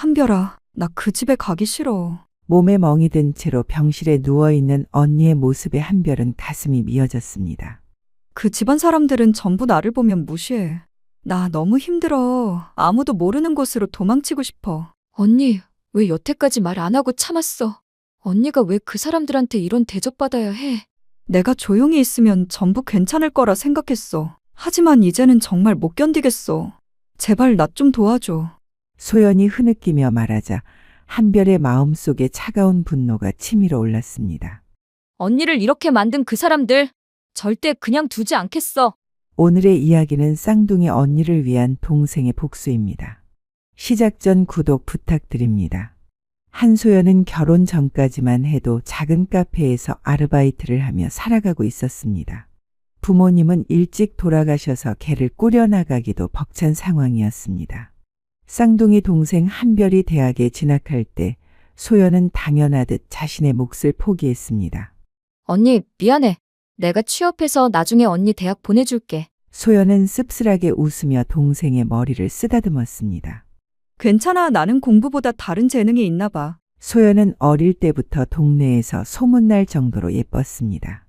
한별아, 나 그 집에 가기 싫어. 몸에 멍이 든 채로 병실에 누워있는 언니의 모습에 한별은 가슴이 미어졌습니다. 그 집안 사람들은 전부 나를 보면 무시해. 나 너무 힘들어. 아무도 모르는 곳으로 도망치고 싶어. 언니, 왜 여태까지 말 안 하고 참았어? 언니가 왜 그 사람들한테 이런 대접받아야 해? 내가 조용히 있으면 전부 괜찮을 거라 생각했어. 하지만 이제는 정말 못 견디겠어. 제발 나 좀 도와줘. 소연이 흐느끼며 말하자 한별의 마음속에 차가운 분노가 치밀어 올랐습니다. 언니를 이렇게 만든 그 사람들 절대 그냥 두지 않겠어. 오늘의 이야기는 쌍둥이 언니를 위한 동생의 복수입니다. 시작 전 구독 부탁드립니다. 한소연은 결혼 전까지만 해도 작은 카페에서 아르바이트를 하며 살아가고 있었습니다. 부모님은 일찍 돌아가셔서 걔를 꾸려나가기도 벅찬 상황이었습니다. 쌍둥이 동생 한별이 대학에 진학할 때 소연은 당연하듯 자신의 몫을 포기했습니다. 언니, 미안해. 내가 취업해서 나중에 언니 대학 보내줄게. 소연은 씁쓸하게 웃으며 동생의 머리를 쓰다듬었습니다. 괜찮아. 나는 공부보다 다른 재능이 있나 봐. 소연은 어릴 때부터 동네에서 소문날 정도로 예뻤습니다.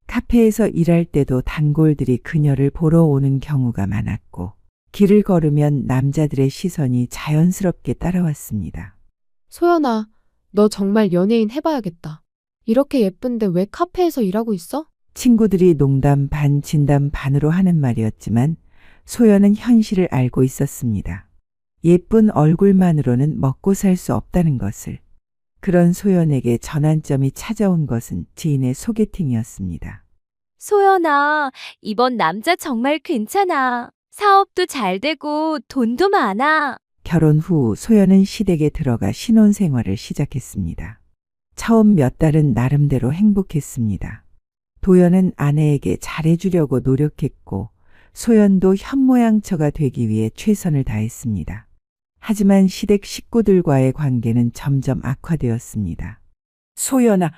카페에서 일할 때도 단골들이 그녀를 보러 오는 경우가 많았고 길을 걸으면 남자들의 시선이 자연스럽게 따라왔습니다. 소연아, 너 정말 연예인 해봐야겠다. 이렇게 예쁜데 왜 카페에서 일하고 있어? 친구들이 농담 반 진담 반으로 하는 말이었지만 소연은 현실을 알고 있었습니다. 예쁜 얼굴만으로는 먹고 살 수 없다는 것을. 그런 소연에게 전환점이 찾아온 것은 지인의 소개팅이었습니다. 소연아, 이번 남자 정말 괜찮아. 사업도 잘 되고 돈도 많아. 결혼 후 소연은 시댁에 들어가 신혼생활을 시작했습니다. 처음 몇 달은 나름대로 행복했습니다. 도연은 아내에게 잘해주려고 노력했고 소연도 현모양처가 되기 위해 최선을 다했습니다. 하지만 시댁 식구들과의 관계는 점점 악화되었습니다. 소연아,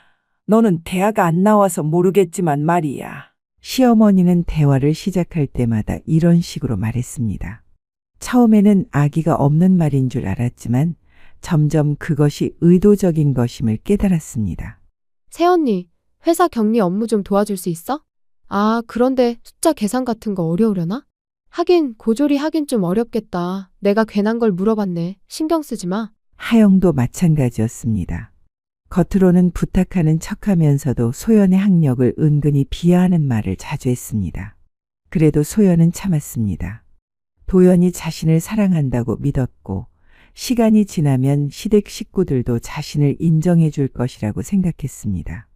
너는 대학 안 나와서 모르겠지만 말이야. 시어머니는 대화를 시작할 때마다 이런 식으로 말했습니다. 처음에는 아기가 없는 말인 줄 알았지만 점점 그것이 의도적인 것임을 깨달았습니다. 새언니, 회사 격리 업무 좀 도와줄 수 있어? 아, 그런데 숫자 계산 같은 거 어려우려나? 하긴 고졸이 하긴 좀 어렵겠다. 내가 괜한 걸 물어봤네. 신경 쓰지 마. 하영도 마찬가지였습니다. 겉으로는 부탁하는 척하면서도 소연의 학력을 은근히 비하하는 말을 자주 했습니다. 그래도 소연은 참았습니다. 도연이 자신을 사랑한다고 믿었고 시간이 지나면 시댁 식구들도 자신을 인정해 줄 것이라고 생각했습니다.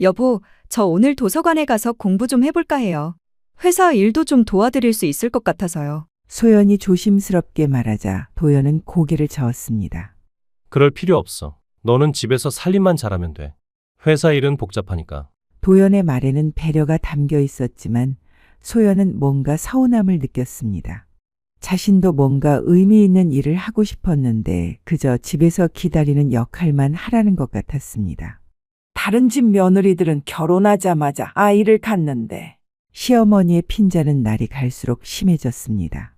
여보, 저 오늘 도서관에 가서 공부 좀 해볼까 해요. 회사 일도 좀 도와드릴 수 있을 것 같아서요. 소연이 조심스럽게 말하자 도연은 고개를 저었습니다. 그럴 필요 없어. 너는 집에서 살림만 잘하면 돼. 회사 일은 복잡하니까. 도연의 말에는 배려가 담겨 있었지만 소연은 뭔가 서운함을 느꼈습니다. 자신도 뭔가 의미 있는 일을 하고 싶었는데 그저 집에서 기다리는 역할만 하라는 것 같았습니다. 다른 집 며느리들은 결혼하자마자 아이를 갖는데 시어머니의 핀자는 날이 갈수록 심해졌습니다.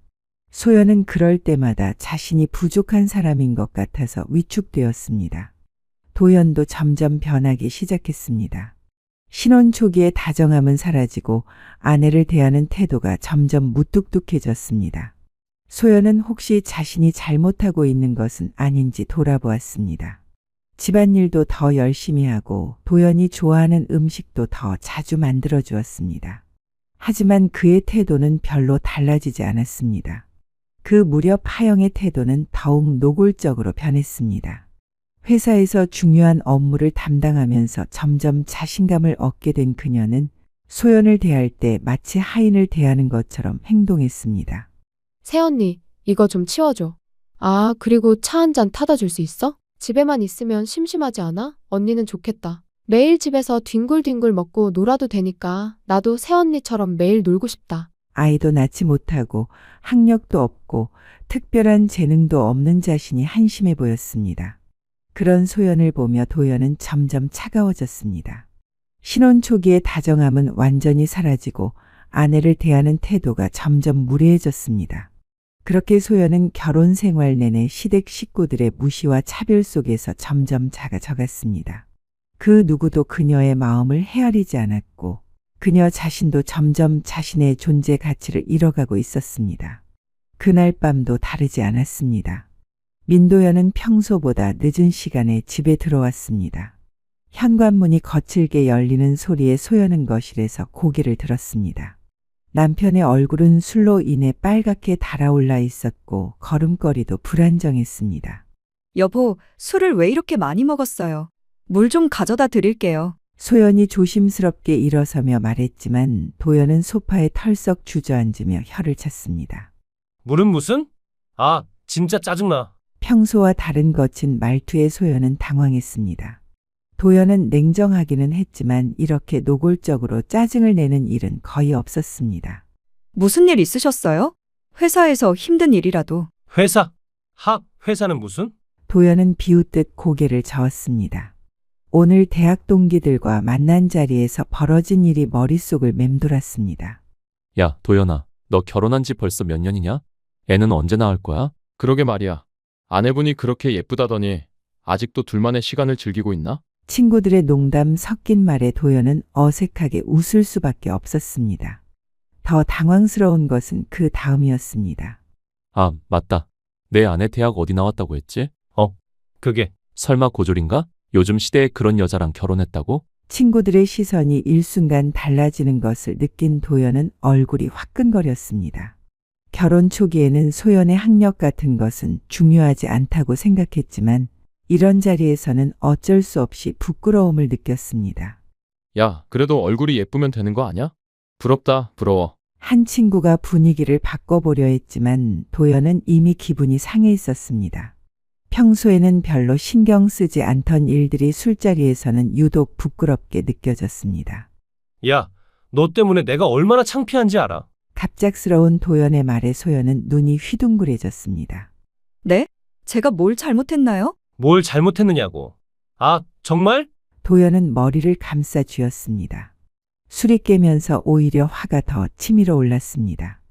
소연은 그럴 때마다 자신이 부족한 사람인 것 같아서 위축되었습니다. 도연도 점점 변하기 시작했습니다. 신혼 초기의 다정함은 사라지고 아내를 대하는 태도가 점점 무뚝뚝해졌습니다. 소연은 혹시 자신이 잘못하고 있는 것은 아닌지 돌아보았습니다. 집안일도 더 열심히 하고 도연이 좋아하는 음식도 더 자주 만들어 주었습니다. 하지만 그의 태도는 별로 달라지지 않았습니다. 그 무렵 하영의 태도는 더욱 노골적으로 변했습니다. 회사에서 중요한 업무를 담당하면서 점점 자신감을 얻게 된 그녀는 소연을 대할 때 마치 하인을 대하는 것처럼 행동했습니다. 새언니, 이거 좀 치워줘. 아, 그리고 차 한 잔 타다 줄 수 있어? 집에만 있으면 심심하지 않아? 언니는 좋겠다. 매일 집에서 뒹굴뒹굴 먹고 놀아도 되니까 나도 새언니처럼 매일 놀고 싶다. 아이도 낳지 못하고 학력도 없고 특별한 재능도 없는 자신이 한심해 보였습니다. 그런 소연을 보며 도연은 점점 차가워졌습니다. 신혼 초기의 다정함은 완전히 사라지고 아내를 대하는 태도가 점점 무례해졌습니다. 그렇게 소연은 결혼 생활 내내 시댁 식구들의 무시와 차별 속에서 점점 작아져갔습니다. 그 누구도 그녀의 마음을 헤아리지 않았고 그녀 자신도 점점 자신의 존재 가치를 잃어가고 있었습니다. 그날 밤도 다르지 않았습니다. 민도연은 평소보다 늦은 시간에 집에 들어왔습니다. 현관문이 거칠게 열리는 소리에 소연은 거실에서 고개를 들었습니다. 남편의 얼굴은 술로 인해 빨갛게 달아올라 있었고 걸음걸이도 불안정했습니다. 여보, 술을 왜 이렇게 많이 먹었어요? 물 좀 가져다 드릴게요. 소연이 조심스럽게 일어서며 말했지만 도연은 소파에 털썩 주저앉으며 혀를 찼습니다. 물은 무슨? 아, 진짜 짜증나. 평소와 다른 거친 말투에 소연은 당황했습니다. 도연은 냉정하기는 했지만 이렇게 노골적으로 짜증을 내는 일은 거의 없었습니다. 무슨 일 있으셨어요? 회사에서 힘든 일이라도. 회사? 회사는 무슨? 도연은 비웃듯 고개를 저었습니다. 오늘 대학 동기들과 만난 자리에서 벌어진 일이 머릿속을 맴돌았습니다. 야, 도연아, 너 결혼한 지 벌써 몇 년이냐? 애는 언제 낳을 거야? 그러게 말이야. 아내분이 그렇게 예쁘다더니 아직도 둘만의 시간을 즐기고 있나? 친구들의 농담 섞인 말에 도연은 어색하게 웃을 수밖에 없었습니다. 더 당황스러운 것은 그 다음이었습니다. 아, 맞다. 내 아내 대학 어디 나왔다고 했지? 그게 설마 고졸인가? 요즘 시대에 그런 여자랑 결혼했다고? 친구들의 시선이 일순간 달라지는 것을 느낀 도연은 얼굴이 화끈거렸습니다. 결혼 초기에는 소연의 학력 같은 것은 중요하지 않다고 생각했지만 이런 자리에서는 어쩔 수 없이 부끄러움을 느꼈습니다. 야, 그래도 얼굴이 예쁘면 되는 거 아냐? 부럽다, 부러워. 한 친구가 분위기를 바꿔보려 했지만 도연은 이미 기분이 상해 있었습니다. 평소에는 별로 신경 쓰지 않던 일들이 술자리에서는 유독 부끄럽게 느껴졌습니다. 야, 너 때문에 내가 얼마나 창피한지 알아? 갑작스러운 도연의 말에 소연은 눈이 휘둥그레졌습니다. 네? 제가 뭘 잘못했나요? 뭘 잘못했느냐고. 아, 정말? 도연은 머리를 감싸 쥐었습니다. 술이 깨면서 오히려 화가 더 치밀어 올랐습니다.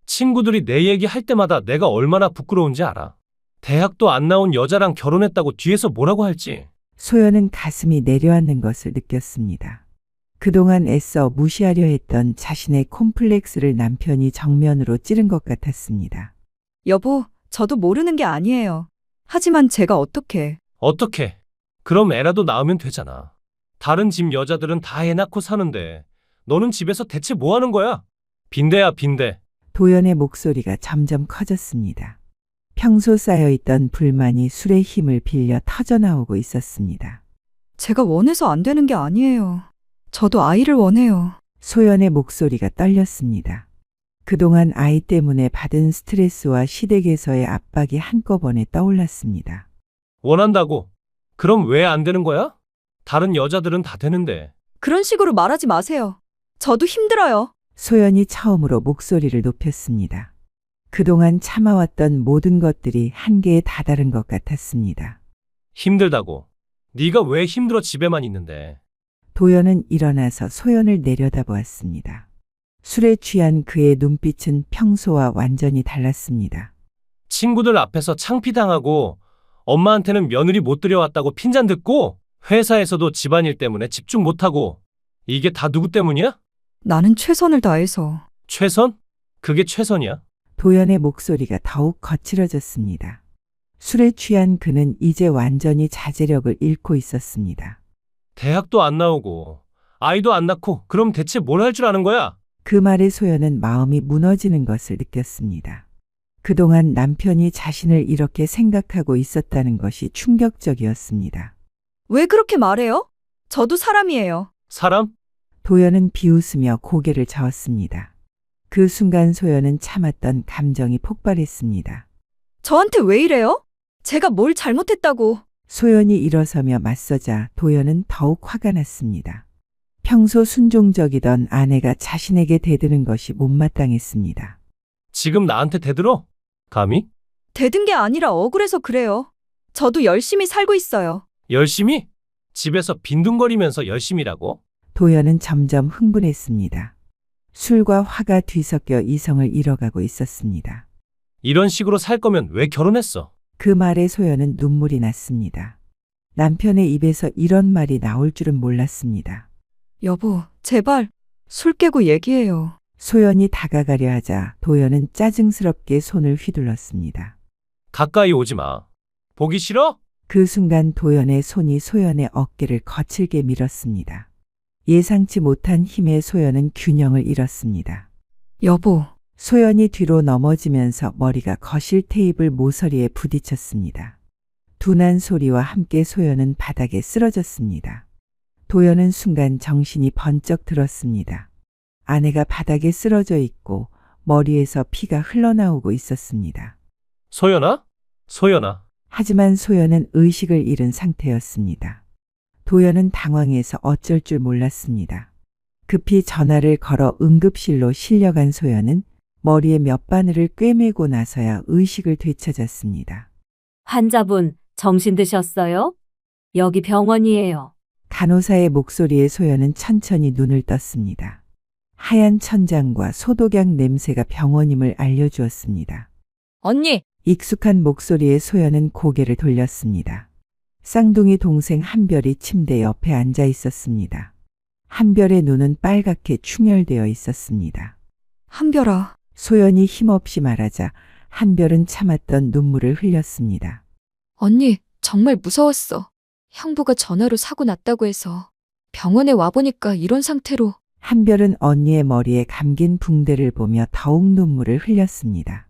친구들이 내 얘기 할 때마다 내가 얼마나 부끄러운지 알아. 대학도 안 나온 여자랑 결혼했다고 뒤에서 뭐라고 할지. 소연은 가슴이 내려앉는 것을 느꼈습니다. 그동안 애써 무시하려 했던 자신의 콤플렉스를 남편이 정면으로 찌른 것 같았습니다. 여보, 저도 모르는 게 아니에요. 하지만 제가 어떻게. 어떻게? 그럼 애라도 낳으면 되잖아. 다른 집 여자들은 다 애 낳고 사는데 너는 집에서 대체 뭐 하는 거야? 빈대야, 빈대. 도연의 목소리가 점점 커졌습니다. 평소 쌓여있던 불만이 술의 힘을 빌려 터져나오고 있었습니다. 제가 원해서 안 되는 게 아니에요. 저도 아이를 원해요. 소연의 목소리가 떨렸습니다. 그동안 아이 때문에 받은 스트레스와 시댁에서의 압박이 한꺼번에 떠올랐습니다. 원한다고? 그럼 왜 안 되는 거야? 다른 여자들은 다 되는데. 그런 식으로 말하지 마세요. 저도 힘들어요. 소연이 처음으로 목소리를 높였습니다. 그동안 참아왔던 모든 것들이 한계에 다다른 것 같았습니다. 힘들다고. 네가 왜 힘들어 집에만 있는데. 도연은 일어나서 소연을 내려다보았습니다. 술에 취한 그의 눈빛은 평소와 완전히 달랐습니다. 친구들 앞에서 창피당하고 엄마한테는 며느리 못 들여왔다고 핀잔 듣고 회사에서도 집안일 때문에 집중 못하고 이게 다 누구 때문이야? 나는 최선을 다해서. 최선? 그게 최선이야? 도연의 목소리가 더욱 거칠어졌습니다. 술에 취한 그는 이제 완전히 자제력을 잃고 있었습니다. 대학도 안 나오고 아이도 안 낳고 그럼 대체 뭘 할 줄 아는 거야? 그 말에 소연은 마음이 무너지는 것을 느꼈습니다. 그동안 남편이 자신을 이렇게 생각하고 있었다는 것이 충격적이었습니다. 왜 그렇게 말해요? 저도 사람이에요. 사람? 도연은 비웃으며 고개를 저었습니다. 그 순간 소연은 참았던 감정이 폭발했습니다. 저한테 왜 이래요? 제가 뭘 잘못했다고. 소연이 일어서며 맞서자 도연은 더욱 화가 났습니다. 평소 순종적이던 아내가 자신에게 대드는 것이 못마땅했습니다. 지금 나한테 대들어? 감히? 대든 게 아니라 억울해서 그래요. 저도 열심히 살고 있어요. 열심히? 집에서 빈둥거리면서 열심히라고? 도연은 점점 흥분했습니다. 술과 화가 뒤섞여 이성을 잃어가고 있었습니다. 이런 식으로 살 거면 왜 결혼했어? 그 말에 소연은 눈물이 났습니다. 남편의 입에서 이런 말이 나올 줄은 몰랐습니다. 여보, 제발 술 깨고 얘기해요. 소연이 다가가려 하자 도연은 짜증스럽게 손을 휘둘렀습니다. 가까이 오지 마. 보기 싫어? 그 순간 도연의 손이 소연의 어깨를 거칠게 밀었습니다. 예상치 못한 힘에 소연은 균형을 잃었습니다. 여보, 소연이 뒤로 넘어지면서 머리가 거실 테이블 모서리에 부딪혔습니다. 둔한 소리와 함께 소연은 바닥에 쓰러졌습니다. 도연은 순간 정신이 번쩍 들었습니다. 아내가 바닥에 쓰러져 있고 머리에서 피가 흘러나오고 있었습니다. 소연아? 소연아. 하지만 소연은 의식을 잃은 상태였습니다. 도연은 당황해서 어쩔 줄 몰랐습니다. 급히 전화를 걸어 응급실로 실려간 소연은 머리에 몇 바늘을 꿰매고 나서야 의식을 되찾았습니다. 환자분, 정신 드셨어요? 여기 병원이에요. 간호사의 목소리에 소연은 천천히 눈을 떴습니다. 하얀 천장과 소독약 냄새가 병원임을 알려주었습니다. 언니, 익숙한 목소리에 소연은 고개를 돌렸습니다. 쌍둥이 동생 한별이 침대 옆에 앉아 있었습니다. 한별의 눈은 빨갛게 충혈되어 있었습니다. 한별아, 소연이 힘없이 말하자 한별은 참았던 눈물을 흘렸습니다. 언니, 정말 무서웠어. 형부가 전화로 사고 났다고 해서 병원에 와보니까 이런 상태로. 한별은 언니의 머리에 감긴 붕대를 보며 더욱 눈물을 흘렸습니다.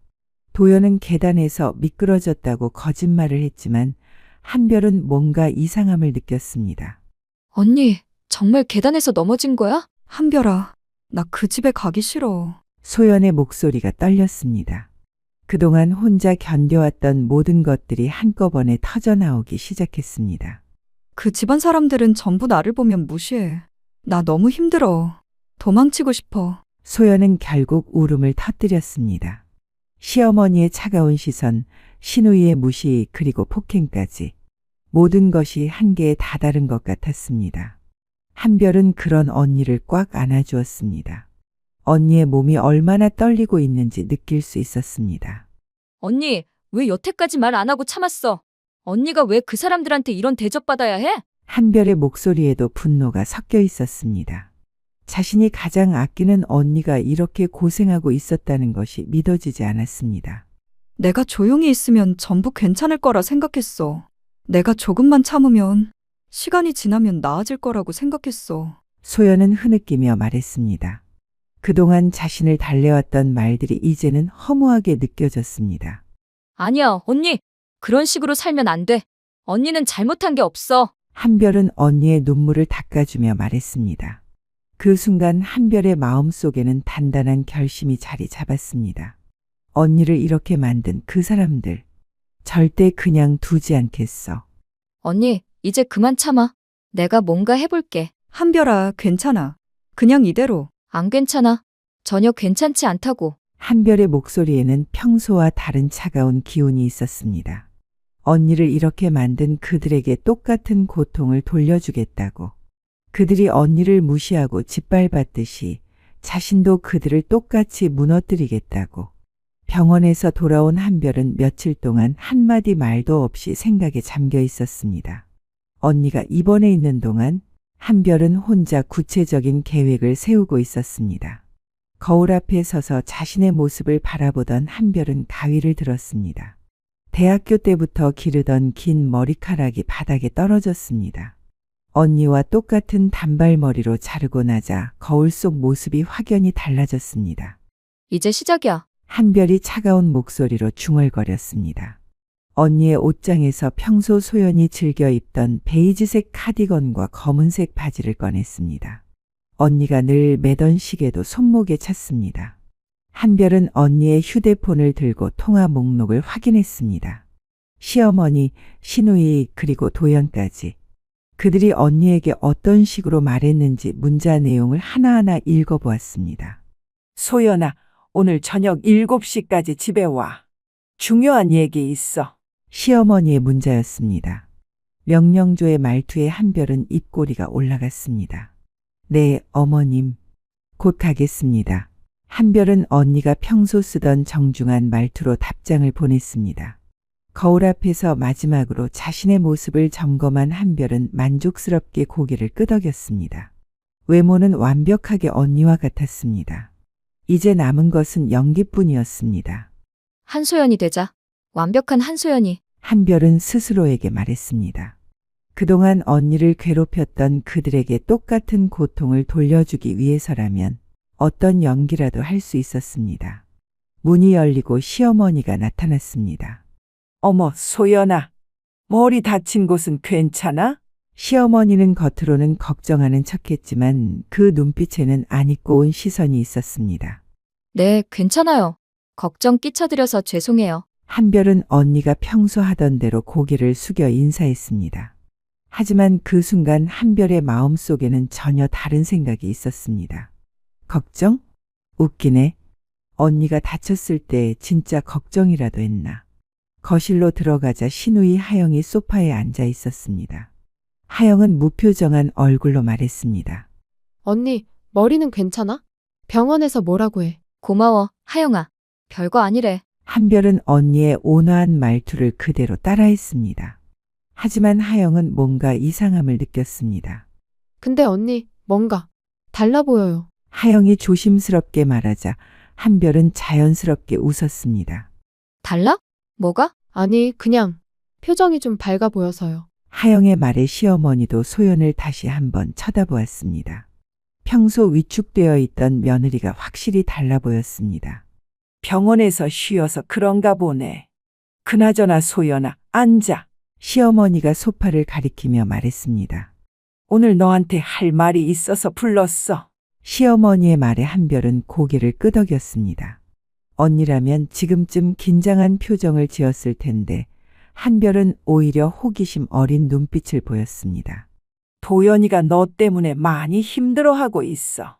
도연은 계단에서 미끄러졌다고 거짓말을 했지만 한별은 뭔가 이상함을 느꼈습니다. 언니, 정말 계단에서 넘어진 거야? 한별아, 나 그 집에 가기 싫어. 소연의 목소리가 떨렸습니다. 그동안 혼자 견뎌왔던 모든 것들이 한꺼번에 터져나오기 시작했습니다. 그 집안 사람들은 전부 나를 보면 무시해. 나 너무 힘들어. 도망치고 싶어. 소연은 결국 울음을 터뜨렸습니다. 시어머니의 차가운 시선, 시누이의 무시 그리고 폭행까지 모든 것이 한계에 다다른 것 같았습니다. 한별은 그런 언니를 꽉 안아주었습니다. 언니의 몸이 얼마나 떨리고 있는지 느낄 수 있었습니다. 언니, 왜 여태까지 말 안 하고 참았어? 언니가 왜 그 사람들한테 이런 대접받아야 해? 한별의 목소리에도 분노가 섞여 있었습니다. 자신이 가장 아끼는 언니가 이렇게 고생하고 있었다는 것이 믿어지지 않았습니다. 내가 조용히 있으면 전부 괜찮을 거라 생각했어. 내가 조금만 참으면 시간이 지나면 나아질 거라고 생각했어. 소연은 흐느끼며 말했습니다. 그동안 자신을 달래왔던 말들이 이제는 허무하게 느껴졌습니다. 아니야, 언니. 그런 식으로 살면 안 돼. 언니는 잘못한 게 없어. 한별은 언니의 눈물을 닦아주며 말했습니다. 그 순간 한별의 마음속에는 단단한 결심이 자리 잡았습니다. 언니를 이렇게 만든 그 사람들, 절대 그냥 두지 않겠어. 언니, 이제 그만 참아. 내가 뭔가 해볼게. 한별아, 괜찮아. 그냥 이대로. 안 괜찮아. 전혀 괜찮지 않다고. 한별의 목소리에는 평소와 다른 차가운 기운이 있었습니다. 언니를 이렇게 만든 그들에게 똑같은 고통을 돌려주겠다고. 그들이 언니를 무시하고 짓밟았듯이 자신도 그들을 똑같이 무너뜨리겠다고. 병원에서 돌아온 한별은 며칠 동안 한마디 말도 없이 생각에 잠겨 있었습니다. 언니가 입원해 있는 동안 한별은 혼자 구체적인 계획을 세우고 있었습니다. 거울 앞에 서서 자신의 모습을 바라보던 한별은 가위를 들었습니다. 대학교 때부터 기르던 긴 머리카락이 바닥에 떨어졌습니다. 언니와 똑같은 단발머리로 자르고 나자 거울 속 모습이 확연히 달라졌습니다. 이제 시작이야. 한별이 차가운 목소리로 중얼거렸습니다. 언니의 옷장에서 평소 소연이 즐겨 입던 베이지색 카디건과 검은색 바지를 꺼냈습니다. 언니가 늘 매던 시계도 손목에 찼습니다. 한별은 언니의 휴대폰을 들고 통화 목록을 확인했습니다. 시어머니, 시누이 그리고 도연까지. 그들이 언니에게 어떤 식으로 말했는지 문자 내용을 하나하나 읽어보았습니다. 소연아, 오늘 저녁 7시까지 집에 와. 중요한 얘기 있어. 시어머니의 문자였습니다. 명령조의 말투에 한별은 입꼬리가 올라갔습니다. 네, 어머님. 곧 가겠습니다. 한별은 언니가 평소 쓰던 정중한 말투로 답장을 보냈습니다. 거울 앞에서 마지막으로 자신의 모습을 점검한 한별은 만족스럽게 고개를 끄덕였습니다. 외모는 완벽하게 언니와 같았습니다. 이제 남은 것은 연기뿐이었습니다. 한소연이 되자. 완벽한 한소연이. 한별은 스스로에게 말했습니다. 그동안 언니를 괴롭혔던 그들에게 똑같은 고통을 돌려주기 위해서라면 어떤 연기라도 할 수 있었습니다. 문이 열리고 시어머니가 나타났습니다. 어머, 소연아. 머리 다친 곳은 괜찮아? 시어머니는 겉으로는 걱정하는 척했지만 그 눈빛에는 안 잊고 온 시선이 있었습니다. 네, 괜찮아요. 걱정 끼쳐드려서 죄송해요. 한별은 언니가 평소 하던 대로 고개를 숙여 인사했습니다. 하지만 그 순간 한별의 마음속에는 전혀 다른 생각이 있었습니다. 걱정? 웃기네. 언니가 다쳤을 때 진짜 걱정이라도 했나. 거실로 들어가자 신우이 하영이 소파에 앉아 있었습니다. 하영은 무표정한 얼굴로 말했습니다. 언니, 머리는 괜찮아? 병원에서 뭐라고 해? 고마워, 하영아. 별거 아니래. 한별은 언니의 온화한 말투를 그대로 따라했습니다. 하지만 하영은 뭔가 이상함을 느꼈습니다. 근데 언니, 뭔가 달라 보여요. 하영이 조심스럽게 말하자 한별은 자연스럽게 웃었습니다. 달라? 뭐가? 아니, 그냥 표정이 좀 밝아 보여서요. 하영의 말에 시어머니도 소연을 다시 한번 쳐다보았습니다. 평소 위축되어 있던 며느리가 확실히 달라 보였습니다. 병원에서 쉬어서 그런가 보네. 그나저나 소연아, 앉아. 시어머니가 소파를 가리키며 말했습니다. 오늘 너한테 할 말이 있어서 불렀어. 시어머니의 말에 한별은 고개를 끄덕였습니다. 언니라면 지금쯤 긴장한 표정을 지었을 텐데 한별은 오히려 호기심 어린 눈빛을 보였습니다. 도연이가 너 때문에 많이 힘들어하고 있어.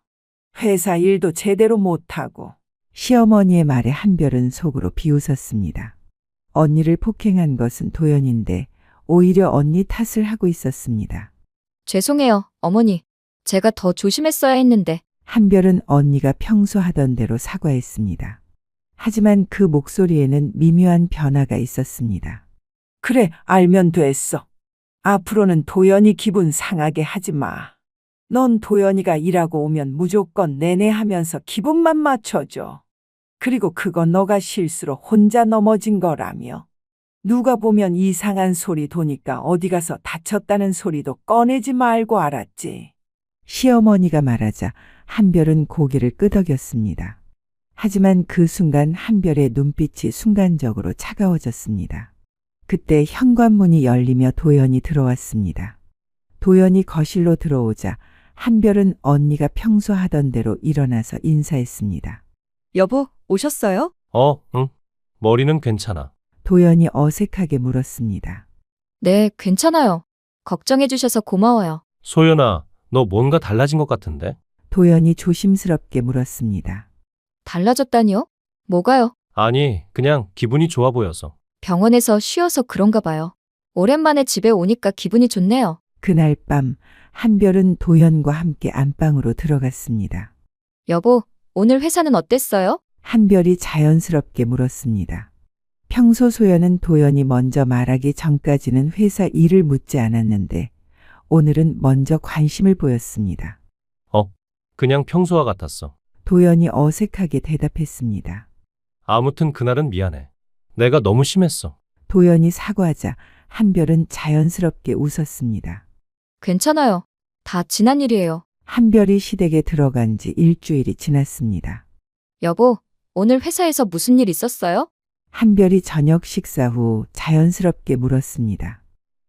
회사 일도 제대로 못하고. 시어머니의 말에 한별은 속으로 비웃었습니다. 언니를 폭행한 것은 도연인데 오히려 언니 탓을 하고 있었습니다. 죄송해요, 어머니. 제가 더 조심했어야 했는데. 한별은 언니가 평소 하던 대로 사과했습니다. 하지만 그 목소리에는 미묘한 변화가 있었습니다. 그래, 알면 됐어. 앞으로는 도연이 기분 상하게 하지 마. 넌 도연이가 일하고 오면 무조건 내내 하면서 기분만 맞춰줘. 그리고 그건 너가 실수로 혼자 넘어진 거라며. 누가 보면 이상한 소리 도니까 어디 가서 다쳤다는 소리도 꺼내지 말고 알았지. 시어머니가 말하자 한별은 고개를 끄덕였습니다. 하지만 그 순간 한별의 눈빛이 순간적으로 차가워졌습니다. 그때 현관문이 열리며 도연이 들어왔습니다. 도연이 거실로 들어오자 한별은 언니가 평소 하던 대로 일어나서 인사했습니다. 여보, 오셨어요? 응. 머리는 괜찮아. 도연이 어색하게 물었습니다. 네, 괜찮아요. 걱정해주셔서 고마워요. 소연아, 너 뭔가 달라진 것 같은데? 도연이 조심스럽게 물었습니다. 달라졌다니요? 뭐가요? 아니, 그냥 기분이 좋아 보여서. 병원에서 쉬어서 그런가 봐요. 오랜만에 집에 오니까 기분이 좋네요. 그날 밤 한별은 도연과 함께 안방으로 들어갔습니다. 여보, 오늘 회사는 어땠어요? 한별이 자연스럽게 물었습니다. 평소 소연은 도연이 먼저 말하기 전까지는 회사 일을 묻지 않았는데 오늘은 먼저 관심을 보였습니다. 그냥 평소와 같았어. 도연이 어색하게 대답했습니다. 아무튼 그날은 미안해. 내가 너무 심했어. 도연이 사과하자 한별은 자연스럽게 웃었습니다. 괜찮아요. 다 지난 일이에요. 한별이 시댁에 들어간 지 일주일이 지났습니다. 여보, 오늘 회사에서 무슨 일 있었어요? 한별이 저녁 식사 후 자연스럽게 물었습니다.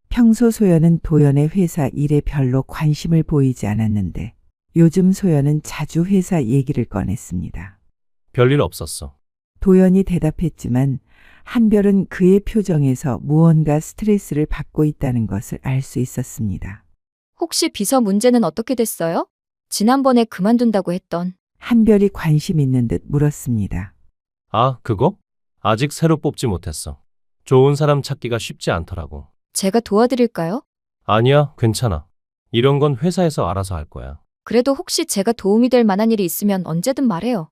평소 소연은 도연의 회사 일에 별로 관심을 보이지 않았는데 요즘 소연은 자주 회사 얘기를 꺼냈습니다. 별일 없었어. 도연이 대답했지만 한별은 그의 표정에서 무언가 스트레스를 받고 있다는 것을 알 수 있었습니다. 혹시 비서 문제는 어떻게 됐어요? 지난번에 그만둔다고 했던. 한별이 관심 있는 듯 물었습니다. 아, 그거? 아직 새로 뽑지 못했어. 좋은 사람 찾기가 쉽지 않더라고. 제가 도와드릴까요? 아니야, 괜찮아. 이런 건 회사에서 알아서 할 거야. 그래도 혹시 제가 도움이 될 만한 일이 있으면 언제든 말해요.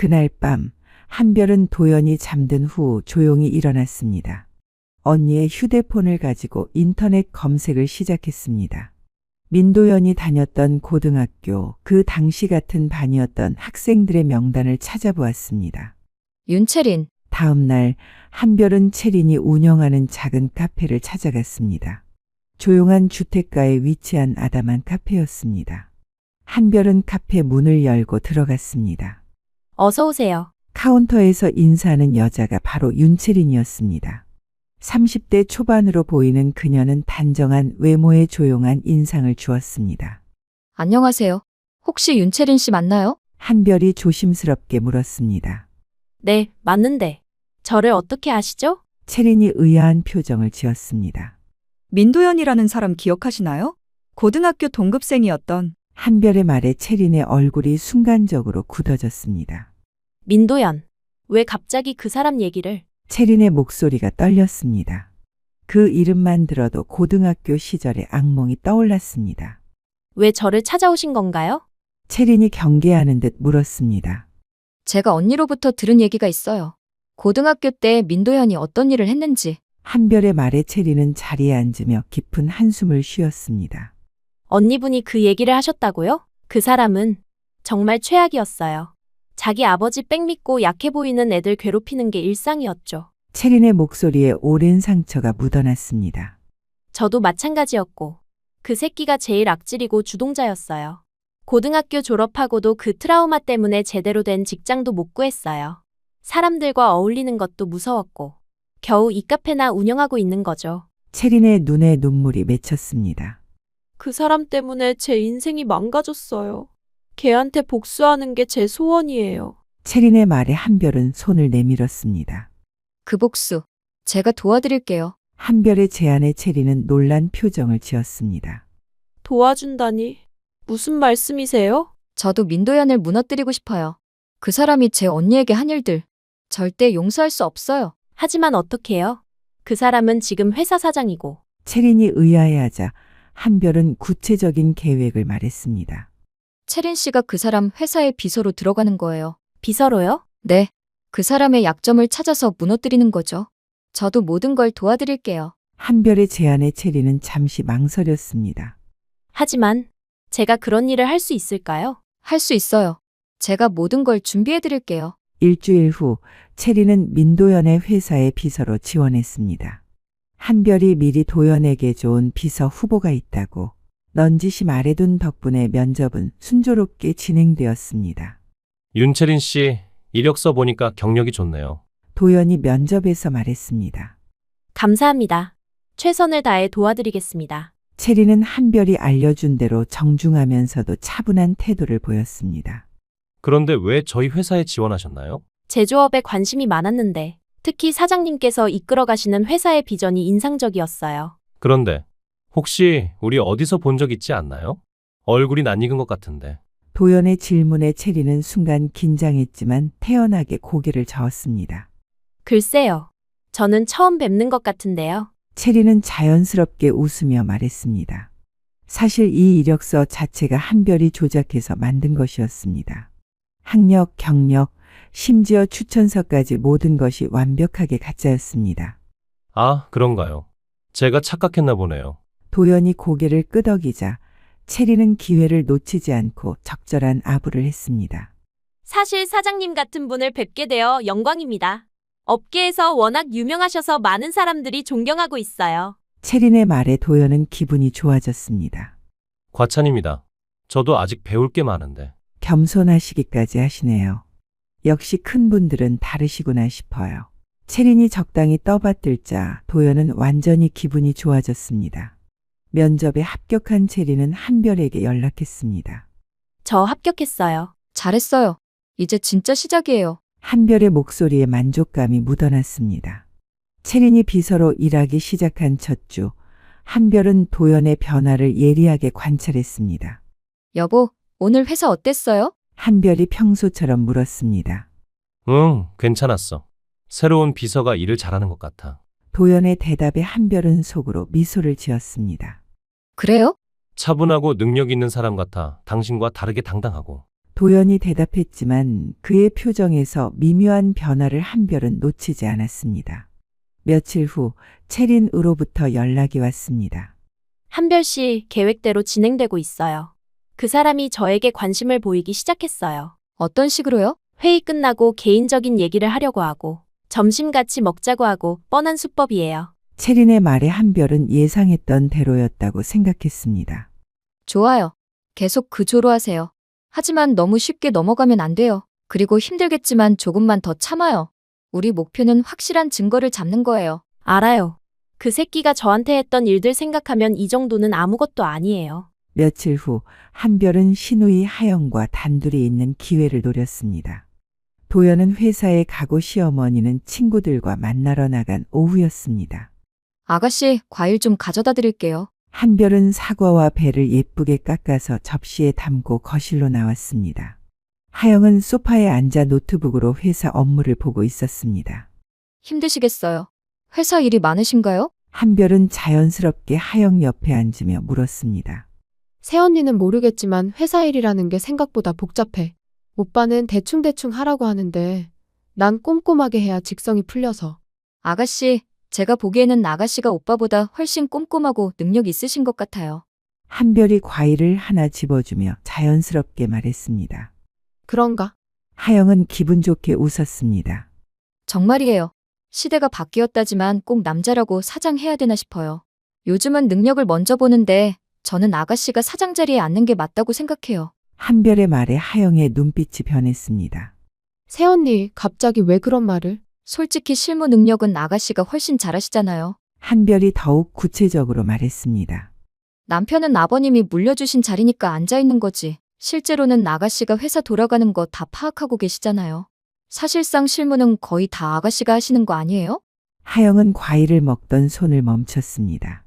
그날 밤 한별은 도연이 잠든 후 조용히 일어났습니다. 언니의 휴대폰을 가지고 인터넷 검색을 시작했습니다. 민도연이 다녔던 고등학교, 그 당시 같은 반이었던 학생들의 명단을 찾아보았습니다. 윤채린, 다음 날 한별은 채린이 운영하는 작은 카페를 찾아갔습니다. 조용한 주택가에 위치한 아담한 카페였습니다. 한별은 카페 문을 열고 들어갔습니다. 어서 오세요. 카운터에서 인사하는 여자가 바로 윤채린이었습니다. 30대 초반으로 보이는 그녀는 단정한 외모에 조용한 인상을 주었습니다. 안녕하세요. 혹시 윤채린 씨 맞나요? 한별이 조심스럽게 물었습니다. 네, 맞는데. 저를 어떻게 아시죠? 채린이 의아한 표정을 지었습니다. 민도연이라는 사람 기억하시나요? 고등학교 동급생이었던. 한별의 말에 채린의 얼굴이 순간적으로 굳어졌습니다. 민도연. 왜 갑자기 그 사람 얘기를? 채린의 목소리가 떨렸습니다. 그 이름만 들어도 고등학교 시절의 악몽이 떠올랐습니다. 왜 저를 찾아오신 건가요? 채린이 경계하는 듯 물었습니다. 제가 언니로부터 들은 얘기가 있어요. 고등학교 때 민도현이 어떤 일을 했는지. 한별의 말에 채린은 자리에 앉으며 깊은 한숨을 쉬었습니다. 언니분이 그 얘기를 하셨다고요? 그 사람은 정말 최악이었어요. 자기 아버지 빽 믿고 약해 보이는 애들 괴롭히는 게 일상이었죠. 채린의 목소리에 오랜 상처가 묻어났습니다. 저도 마찬가지였고, 그 새끼가 제일 악질이고 주동자였어요. 고등학교 졸업하고도 그 트라우마 때문에 제대로 된 직장도 못 구했어요. 사람들과 어울리는 것도 무서웠고, 겨우 이 카페나 운영하고 있는 거죠. 채린의 눈에 눈물이 맺혔습니다. 그 사람 때문에 제 인생이 망가졌어요. 걔한테 복수하는 게 제 소원이에요. 채린의 말에 한별은 손을 내밀었습니다. 그 복수, 제가 도와드릴게요. 한별의 제안에 채린은 놀란 표정을 지었습니다. 도와준다니? 무슨 말씀이세요? 저도 민도현을 무너뜨리고 싶어요. 그 사람이 제 언니에게 한 일들, 절대 용서할 수 없어요. 하지만 어떡해요? 그 사람은 지금 회사 사장이고. 채린이 의아해하자 한별은 구체적인 계획을 말했습니다. 채린 씨가 그 사람 회사에 비서로 들어가는 거예요. 비서로요? 네. 그 사람의 약점을 찾아서 무너뜨리는 거죠. 저도 모든 걸 도와드릴게요. 한별의 제안에 채린은 잠시 망설였습니다. 하지만 제가 그런 일을 할 수 있을까요? 할 수 있어요. 제가 모든 걸 준비해드릴게요. 일주일 후 채린은 민도연의 회사에 비서로 지원했습니다. 한별이 미리 도연에게 좋은 비서 후보가 있다고 넌지시 말해둔 덕분에 면접은 순조롭게 진행되었습니다. 윤채린 씨, 이력서 보니까 경력이 좋네요. 도연이 면접에서 말했습니다. 감사합니다. 최선을 다해 도와드리겠습니다. 채린은 한별이 알려준 대로 정중하면서도 차분한 태도를 보였습니다. 그런데 왜 저희 회사에 지원하셨나요? 제조업에 관심이 많았는데 특히 사장님께서 이끌어 가시는 회사의 비전이 인상적이었어요. 그런데 혹시 우리 어디서 본 적 있지 않나요? 얼굴이 낯익은 것 같은데. 도연의 질문에 채린은 순간 긴장했지만 태연하게 고개를 저었습니다. 글쎄요. 저는 처음 뵙는 것 같은데요. 채린은 자연스럽게 웃으며 말했습니다. 사실 이 이력서 자체가 한별이 조작해서 만든 것이었습니다. 학력, 경력, 심지어 추천서까지 모든 것이 완벽하게 가짜였습니다. 아, 그런가요? 제가 착각했나 보네요. 도연이 고개를 끄덕이자 채린은 기회를 놓치지 않고 적절한 아부를 했습니다. 사실 사장님 같은 분을 뵙게 되어 영광입니다. 업계에서 워낙 유명하셔서 많은 사람들이 존경하고 있어요. 채린의 말에 도연은 기분이 좋아졌습니다. 과찬입니다. 저도 아직 배울 게 많은데. 겸손하시기까지 하시네요. 역시 큰 분들은 다르시구나 싶어요. 채린이 적당히 떠받들자 도연은 완전히 기분이 좋아졌습니다. 면접에 합격한 채린은 한별에게 연락했습니다. 저 합격했어요. 잘했어요. 이제 진짜 시작이에요. 한별의 목소리에 만족감이 묻어났습니다. 채린이 비서로 일하기 시작한 첫 주, 한별은 도연의 변화를 예리하게 관찰했습니다. 여보, 오늘 회사 어땠어요? 한별이 평소처럼 물었습니다. 응, 괜찮았어. 새로운 비서가 일을 잘하는 것 같아. 도연의 대답에 한별은 속으로 미소를 지었습니다. 그래요? 차분하고 능력 있는 사람 같아. 당신과 다르게 당당하고. 도연이 대답했지만 그의 표정에서 미묘한 변화를 한별은 놓치지 않았습니다. 며칠 후 채린으로부터 연락이 왔습니다. 한별 씨 계획대로 진행되고 있어요. 그 사람이 저에게 관심을 보이기 시작했어요. 어떤 식으로요? 회의 끝나고 개인적인 얘기를 하려고 하고 점심 같이 먹자고 하고 뻔한 수법이에요. 채린의 말에 한별은 예상했던 대로였다고 생각했습니다. 좋아요. 계속 그 조로 하세요. 하지만 너무 쉽게 넘어가면 안 돼요. 그리고 힘들겠지만 조금만 더 참아요. 우리 목표는 확실한 증거를 잡는 거예요. 알아요. 그 새끼가 저한테 했던 일들 생각하면 이 정도는 아무것도 아니에요. 며칠 후 한별은 신우이 하영과 단둘이 있는 기회를 노렸습니다. 도연은 회사에 가고 시어머니는 친구들과 만나러 나간 오후였습니다. 아가씨, 과일 좀 가져다 드릴게요. 한별은 사과와 배를 예쁘게 깎아서 접시에 담고 거실로 나왔습니다. 하영은 소파에 앉아 노트북으로 회사 업무를 보고 있었습니다. 힘드시겠어요. 회사 일이 많으신가요? 한별은 자연스럽게 하영 옆에 앉으며 물었습니다. 새언니는 모르겠지만 회사 일이라는 게 생각보다 복잡해. 오빠는 대충대충 하라고 하는데 난 꼼꼼하게 해야 직성이 풀려서. 아가씨, 제가 보기에는 아가씨가 오빠보다 훨씬 꼼꼼하고 능력 있으신 것 같아요. 한별이 과일을 하나 집어주며 자연스럽게 말했습니다. 그런가? 하영은 기분 좋게 웃었습니다. 정말이에요. 시대가 바뀌었다지만 꼭 남자라고 사장 해야 되나 싶어요. 요즘은 능력을 먼저 보는데 저는 아가씨가 사장 자리에 앉는 게 맞다고 생각해요. 한별의 말에 하영의 눈빛이 변했습니다. 새언니 갑자기 왜 그런 말을? 솔직히 실무 능력은 아가씨가 훨씬 잘하시잖아요. 한별이 더욱 구체적으로 말했습니다. 남편은 아버님이 물려주신 자리니까 앉아있는 거지. 실제로는 아가씨가 회사 돌아가는 거 다 파악하고 계시잖아요. 사실상 실무는 거의 다 아가씨가 하시는 거 아니에요? 하영은 과일을 먹던 손을 멈췄습니다.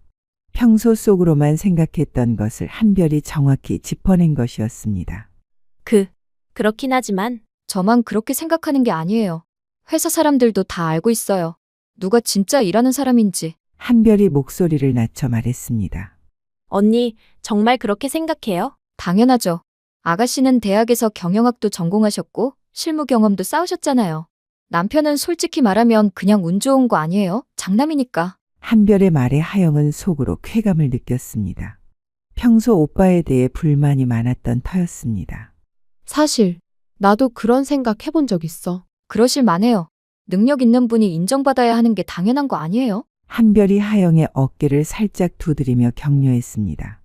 평소 속으로만 생각했던 것을 한별이 정확히 짚어낸 것이었습니다. 그렇긴 하지만 저만 그렇게 생각하는 게 아니에요. 회사 사람들도 다 알고 있어요. 누가 진짜 일하는 사람인지. 한별이 목소리를 낮춰 말했습니다. 언니 정말 그렇게 생각해요? 당연하죠. 아가씨는 대학에서 경영학도 전공하셨고 실무 경험도 쌓으셨잖아요. 남편은 솔직히 말하면 그냥 운 좋은 거 아니에요? 장남이니까. 한별의 말에 하영은 속으로 쾌감을 느꼈습니다. 평소 오빠에 대해 불만이 많았던 터였습니다. 사실 나도 그런 생각 해본 적 있어. 그러실 만해요. 능력 있는 분이 인정받아야 하는 게 당연한 거 아니에요? 한별이 하영의 어깨를 살짝 두드리며 격려했습니다.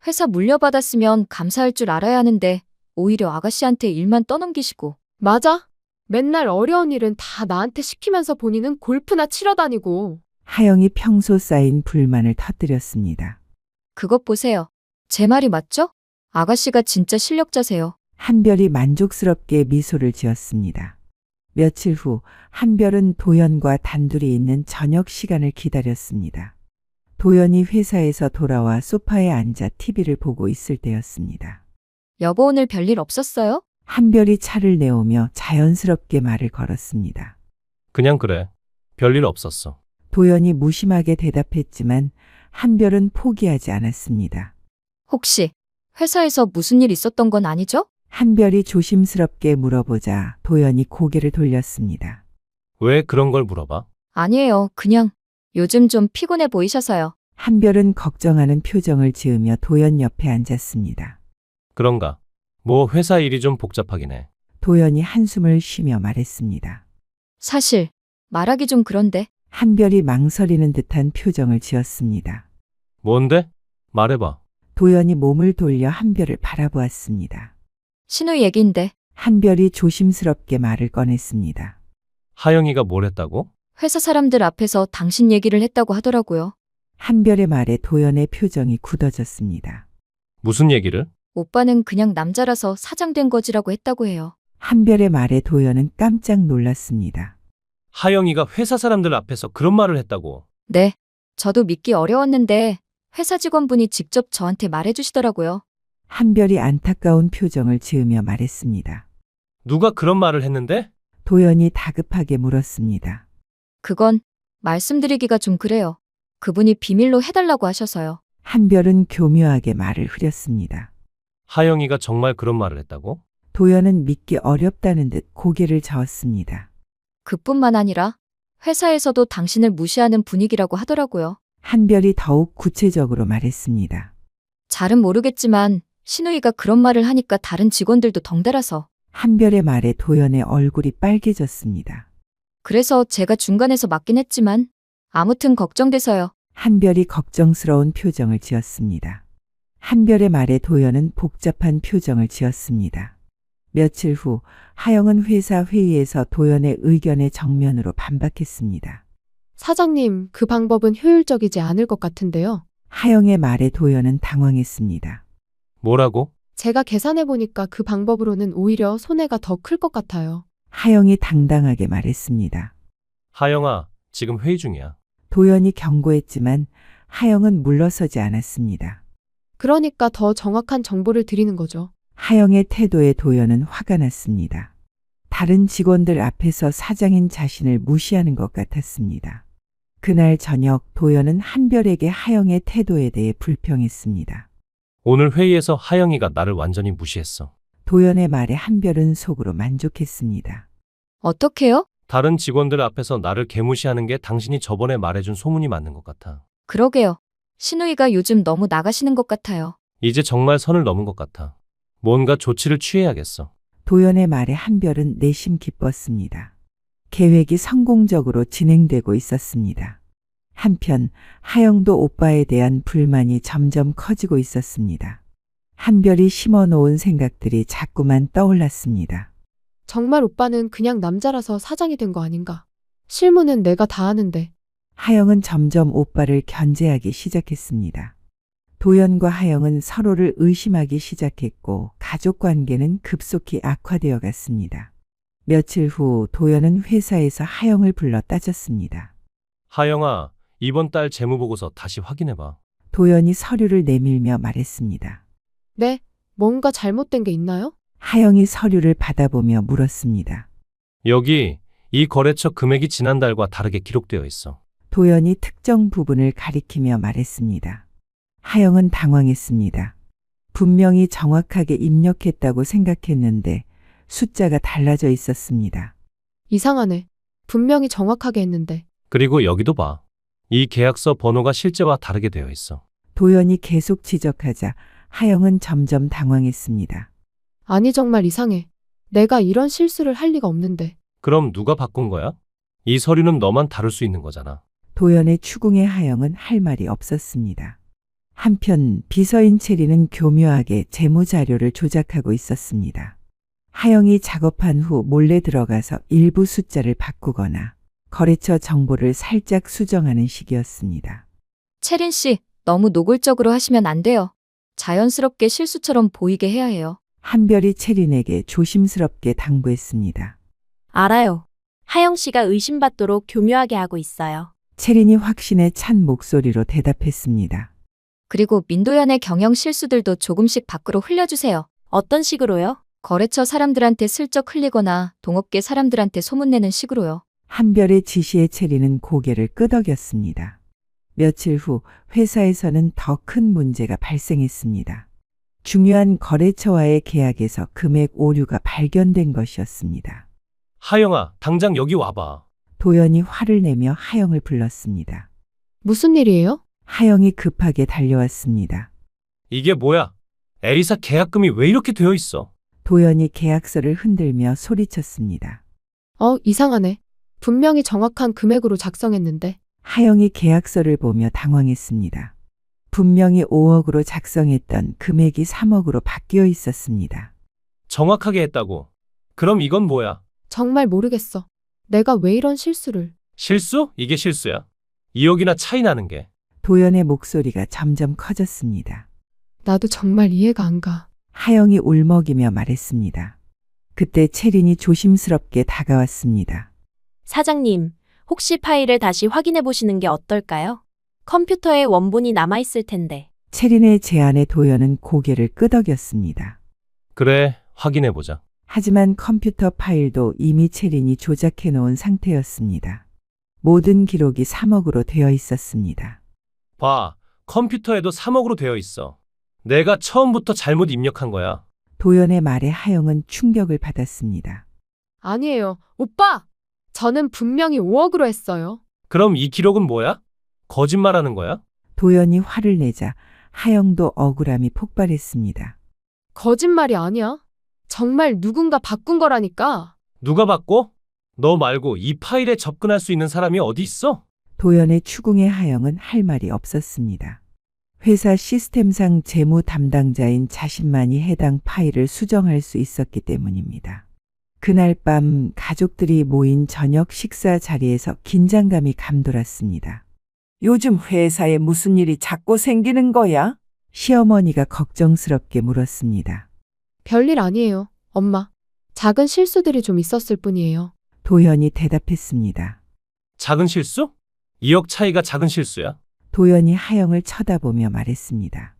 회사 물려받았으면 감사할 줄 알아야 하는데 오히려 아가씨한테 일만 떠넘기시고. 맞아. 맨날 어려운 일은 다 나한테 시키면서 본인은 골프나 치러 다니고. 하영이 평소 쌓인 불만을 터뜨렸습니다. 그것 보세요. 제 말이 맞죠? 아가씨가 진짜 실력자세요. 한별이 만족스럽게 미소를 지었습니다. 며칠 후 한별은 도연과 단둘이 있는 저녁 시간을 기다렸습니다. 도연이 회사에서 돌아와 소파에 앉아 TV를 보고 있을 때였습니다. 여보, 오늘 별일 없었어요? 한별이 차를 내오며 자연스럽게 말을 걸었습니다. 그냥 그래. 별일 없었어. 도연이 무심하게 대답했지만 한별은 포기하지 않았습니다. 혹시 회사에서 무슨 일 있었던 건 아니죠? 한별이 조심스럽게 물어보자 도연이 고개를 돌렸습니다. 왜 그런 걸 물어봐? 아니에요. 그냥 요즘 좀 피곤해 보이셔서요. 한별은 걱정하는 표정을 지으며 도연 옆에 앉았습니다. 그런가? 뭐 회사 일이 좀 복잡하긴 해. 도연이 한숨을 쉬며 말했습니다. 사실 말하기 좀 그런데. 한별이 망설이는 듯한 표정을 지었습니다. 뭔데? 말해봐. 도연이 몸을 돌려 한별을 바라보았습니다. 신우 얘기인데. 한별이 조심스럽게 말을 꺼냈습니다. 하영이가 뭘 했다고? 회사 사람들 앞에서 당신 얘기를 했다고 하더라고요. 한별의 말에 도연의 표정이 굳어졌습니다. 무슨 얘기를? 오빠는 그냥 남자라서 사장 된 거지라고 했다고 해요. 한별의 말에 도연은 깜짝 놀랐습니다. 하영이가 회사 사람들 앞에서 그런 말을 했다고. 네. 저도 믿기 어려웠는데 회사 직원분이 직접 저한테 말해주시더라고요. 한별이 안타까운 표정을 지으며 말했습니다. 누가 그런 말을 했는데? 도연이 다급하게 물었습니다. 그건 말씀드리기가 좀 그래요. 그분이 비밀로 해달라고 하셔서요. 한별은 교묘하게 말을 흐렸습니다. 하영이가 정말 그런 말을 했다고? 도연은 믿기 어렵다는 듯 고개를 저었습니다. 그뿐만 아니라 회사에서도 당신을 무시하는 분위기라고 하더라고요. 한별이 더욱 구체적으로 말했습니다. 잘은 모르겠지만 신우이가 그런 말을 하니까 다른 직원들도 덩달아서. 한별의 말에 도연의 얼굴이 빨개졌습니다. 그래서 제가 중간에서 맞긴 했지만 아무튼 걱정돼서요. 한별이 걱정스러운 표정을 지었습니다. 한별의 말에 도연은 복잡한 표정을 지었습니다. 며칠 후 하영은 회사 회의에서 도연의 의견에 정면으로 반박했습니다. 사장님, 그 방법은 효율적이지 않을 것 같은데요. 하영의 말에 도연은 당황했습니다. 뭐라고? 제가 계산해보니까 그 방법으로는 오히려 손해가 더 클 것 같아요. 하영이 당당하게 말했습니다. 하영아, 지금 회의 중이야. 도연이 경고했지만 하영은 물러서지 않았습니다. 그러니까 더 정확한 정보를 드리는 거죠. 하영의 태도에 도연은 화가 났습니다. 다른 직원들 앞에서 사장인 자신을 무시하는 것 같았습니다. 그날 저녁 도연은 한별에게 하영의 태도에 대해 불평했습니다. 오늘 회의에서 하영이가 나를 완전히 무시했어. 도연의 말에 한별은 속으로 만족했습니다. 어떻게요? 다른 직원들 앞에서 나를 개무시하는 게 당신이 저번에 말해준 소문이 맞는 것 같아. 그러게요. 신우이가 요즘 너무 나가시는 것 같아요. 이제 정말 선을 넘은 것 같아. 뭔가 조치를 취해야겠어. 도연의 말에 한별은 내심 기뻤습니다. 계획이 성공적으로 진행되고 있었습니다. 한편 하영도 오빠에 대한 불만이 점점 커지고 있었습니다. 한별이 심어놓은 생각들이 자꾸만 떠올랐습니다. 정말 오빠는 그냥 남자라서 사장이 된 거 아닌가? 실무는 내가 다 하는데. 하영은 점점 오빠를 견제하기 시작했습니다. 도연과 하영은 서로를 의심하기 시작했고 가족 관계는 급속히 악화되어 갔습니다. 며칠 후 도연은 회사에서 하영을 불러 따졌습니다. 하영아, 이번 달 재무보고서 다시 확인해봐. 도연이 서류를 내밀며 말했습니다. 네, 뭔가 잘못된 게 있나요? 하영이 서류를 받아보며 물었습니다. 여기 이 거래처 금액이 지난달과 다르게 기록되어 있어. 도연이 특정 부분을 가리키며 말했습니다. 하영은 당황했습니다. 분명히 정확하게 입력했다고 생각했는데 숫자가 달라져 있었습니다. 이상하네. 분명히 정확하게 했는데. 그리고 여기도 봐. 이 계약서 번호가 실제와 다르게 되어 있어. 도연이 계속 지적하자 하영은 점점 당황했습니다. 아니 정말 이상해. 내가 이런 실수를 할 리가 없는데. 그럼 누가 바꾼 거야? 이 서류는 너만 다룰 수 있는 거잖아. 도연의 추궁에 하영은 할 말이 없었습니다. 한편 비서인 체리는 교묘하게 재무자료를 조작하고 있었습니다. 하영이 작업한 후 몰래 들어가서 일부 숫자를 바꾸거나 거래처 정보를 살짝 수정하는 식이었습니다. 채린 씨, 너무 노골적으로 하시면 안 돼요. 자연스럽게 실수처럼 보이게 해야 해요. 한별이 체린에게 조심스럽게 당부했습니다. 알아요. 하영 씨가 의심받도록 교묘하게 하고 있어요. 체린이 확신에 찬 목소리로 대답했습니다. 그리고 민도연의 경영 실수들도 조금씩 밖으로 흘려주세요. 어떤 식으로요? 거래처 사람들한테 슬쩍 흘리거나 동업계 사람들한테 소문내는 식으로요. 한별의 지시에 체리는 고개를 끄덕였습니다. 며칠 후 회사에서는 더 큰 문제가 발생했습니다. 중요한 거래처와의 계약에서 금액 오류가 발견된 것이었습니다. 하영아, 당장 여기 와봐. 도연이 화를 내며 하영을 불렀습니다. 무슨 일이에요? 하영이 급하게 달려왔습니다. 이게 뭐야? 에리사 계약금이 왜 이렇게 되어 있어? 도연이 계약서를 흔들며 소리쳤습니다. 이상하네. 분명히 정확한 금액으로 작성했는데. 하영이 계약서를 보며 당황했습니다. 분명히 5억으로 작성했던 금액이 3억으로 바뀌어 있었습니다. 정확하게 했다고. 그럼 이건 뭐야? 정말 모르겠어. 내가 왜 이런 실수를. 실수? 이게 실수야. 2억이나 차이 나는 게. 도연의 목소리가 점점 커졌습니다. 나도 정말 이해가 안 가. 하영이 울먹이며 말했습니다. 그때 채린이 조심스럽게 다가왔습니다. 사장님, 혹시 파일을 다시 확인해 보시는 게 어떨까요? 컴퓨터에 원본이 남아있을 텐데. 채린의 제안에 도연은 고개를 끄덕였습니다. 그래, 확인해보자. 하지만 컴퓨터 파일도 이미 채린이 조작해 놓은 상태였습니다. 모든 기록이 3억으로 되어 있었습니다. 봐, 컴퓨터에도 3억으로 되어 있어. 내가 처음부터 잘못 입력한 거야. 도연의 말에 하영은 충격을 받았습니다. 아니에요. 오빠! 저는 분명히 5억으로 했어요. 그럼 이 기록은 뭐야? 거짓말하는 거야? 도연이 화를 내자 하영도 억울함이 폭발했습니다. 거짓말이 아니야. 정말 누군가 바꾼 거라니까. 누가 바꿔? 너 말고 이 파일에 접근할 수 있는 사람이 어디 있어? 도연의 추궁에 하영은 할 말이 없었습니다. 회사 시스템상 재무 담당자인 자신만이 해당 파일을 수정할 수 있었기 때문입니다. 그날 밤 가족들이 모인 저녁 식사 자리에서 긴장감이 감돌았습니다. 요즘 회사에 무슨 일이 자꾸 생기는 거야? 시어머니가 걱정스럽게 물었습니다. 별일 아니에요, 엄마. 작은 실수들이 좀 있었을 뿐이에요. 도연이 대답했습니다. 작은 실수? 2억 차이가 작은 실수야? 도연이 하영을 쳐다보며 말했습니다.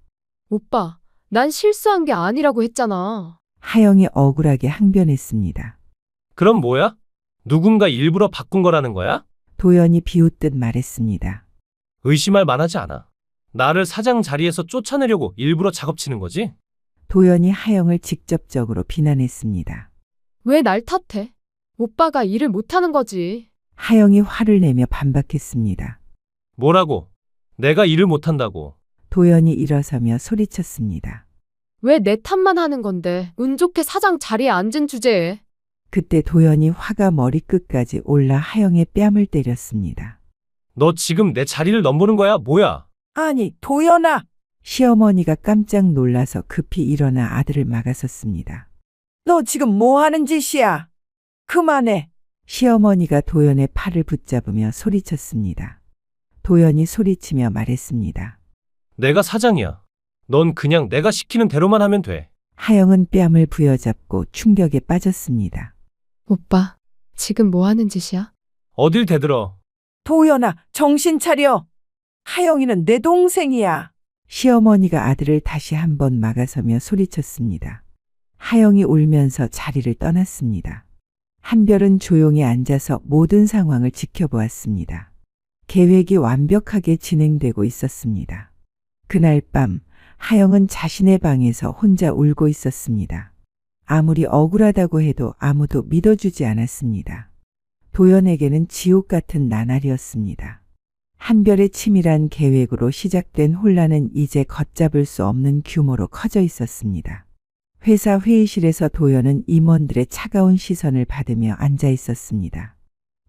오빠, 난 실수한 게 아니라고 했잖아. 하영이 억울하게 항변했습니다. 그럼 뭐야? 누군가 일부러 바꾼 거라는 거야? 도연이 비웃듯 말했습니다. 의심할 만하지 않아. 나를 사장 자리에서 쫓아내려고 일부러 작업치는 거지? 도연이 하영을 직접적으로 비난했습니다. 왜 날 탓해? 오빠가 일을 못하는 거지. 하영이 화를 내며 반박했습니다. 뭐라고? 내가 일을 못한다고. 도연이 일어서며 소리쳤습니다. 왜 내 탓만 하는 건데 운 좋게 사장 자리에 앉은 주제에. 그때 도연이 화가 머리끝까지 올라 하영의 뺨을 때렸습니다. 너 지금 내 자리를 넘보는 거야? 뭐야? 아니, 도연아! 시어머니가 깜짝 놀라서 급히 일어나 아들을 막아섰습니다. 너 지금 뭐 하는 짓이야? 그만해! 시어머니가 도연의 팔을 붙잡으며 소리쳤습니다. 도연이 소리치며 말했습니다. 내가 사장이야. 넌 그냥 내가 시키는 대로만 하면 돼. 하영은 뺨을 부여잡고 충격에 빠졌습니다. 오빠, 지금 뭐 하는 짓이야? 어딜 대들어. 도연아, 정신 차려! 하영이는 내 동생이야! 시어머니가 아들을 다시 한번 막아서며 소리쳤습니다. 하영이 울면서 자리를 떠났습니다. 한별은 조용히 앉아서 모든 상황을 지켜보았습니다. 계획이 완벽하게 진행되고 있었습니다. 그날 밤 하영은 자신의 방에서 혼자 울고 있었습니다. 아무리 억울하다고 해도 아무도 믿어주지 않았습니다. 도연에게는 지옥 같은 나날이었습니다. 한별의 치밀한 계획으로 시작된 혼란은 이제 걷잡을 수 없는 규모로 커져 있었습니다. 회사 회의실에서 도연은 임원들의 차가운 시선을 받으며 앉아 있었습니다.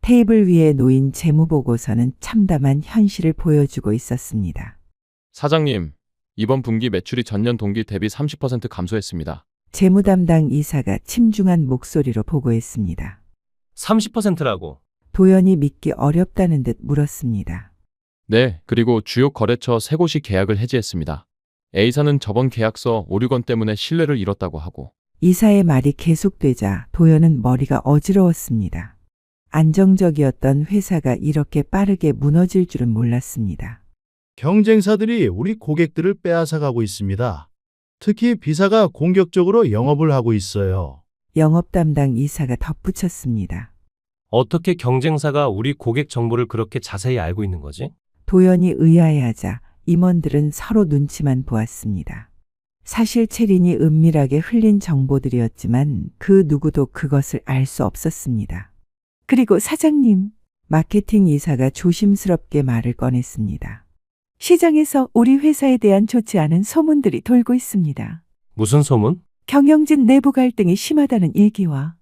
테이블 위에 놓인 재무보고서는 참담한 현실을 보여주고 있었습니다. 사장님, 이번 분기 매출이 전년 동기 대비 30% 감소했습니다. 재무 담당 이사가 침중한 목소리로 보고했습니다. 30%라고. 도연이 믿기 어렵다는 듯 물었습니다. 네, 그리고 주요 거래처 3곳이 계약을 해지했습니다. A사는 저번 계약서 오류건 때문에 신뢰를 잃었다고 하고. 이사의 말이 계속되자 도연은 머리가 어지러웠습니다. 안정적이었던 회사가 이렇게 빠르게 무너질 줄은 몰랐습니다. 경쟁사들이 우리 고객들을 빼앗아가고 있습니다. 특히 B사가 공격적으로 영업을 하고 있어요. 영업 담당 이사가 덧붙였습니다. 어떻게 경쟁사가 우리 고객 정보를 그렇게 자세히 알고 있는 거지? 도연이 의아해하자 임원들은 서로 눈치만 보았습니다. 사실 채린이 은밀하게 흘린 정보들이었지만 그 누구도 그것을 알 수 없었습니다. 그리고 사장님, 마케팅 이사가 조심스럽게 말을 꺼냈습니다. 시장에서 우리 회사에 대한 좋지 않은 소문들이 돌고 있습니다. 무슨 소문? 경영진 내부 갈등이 심하다는 얘기와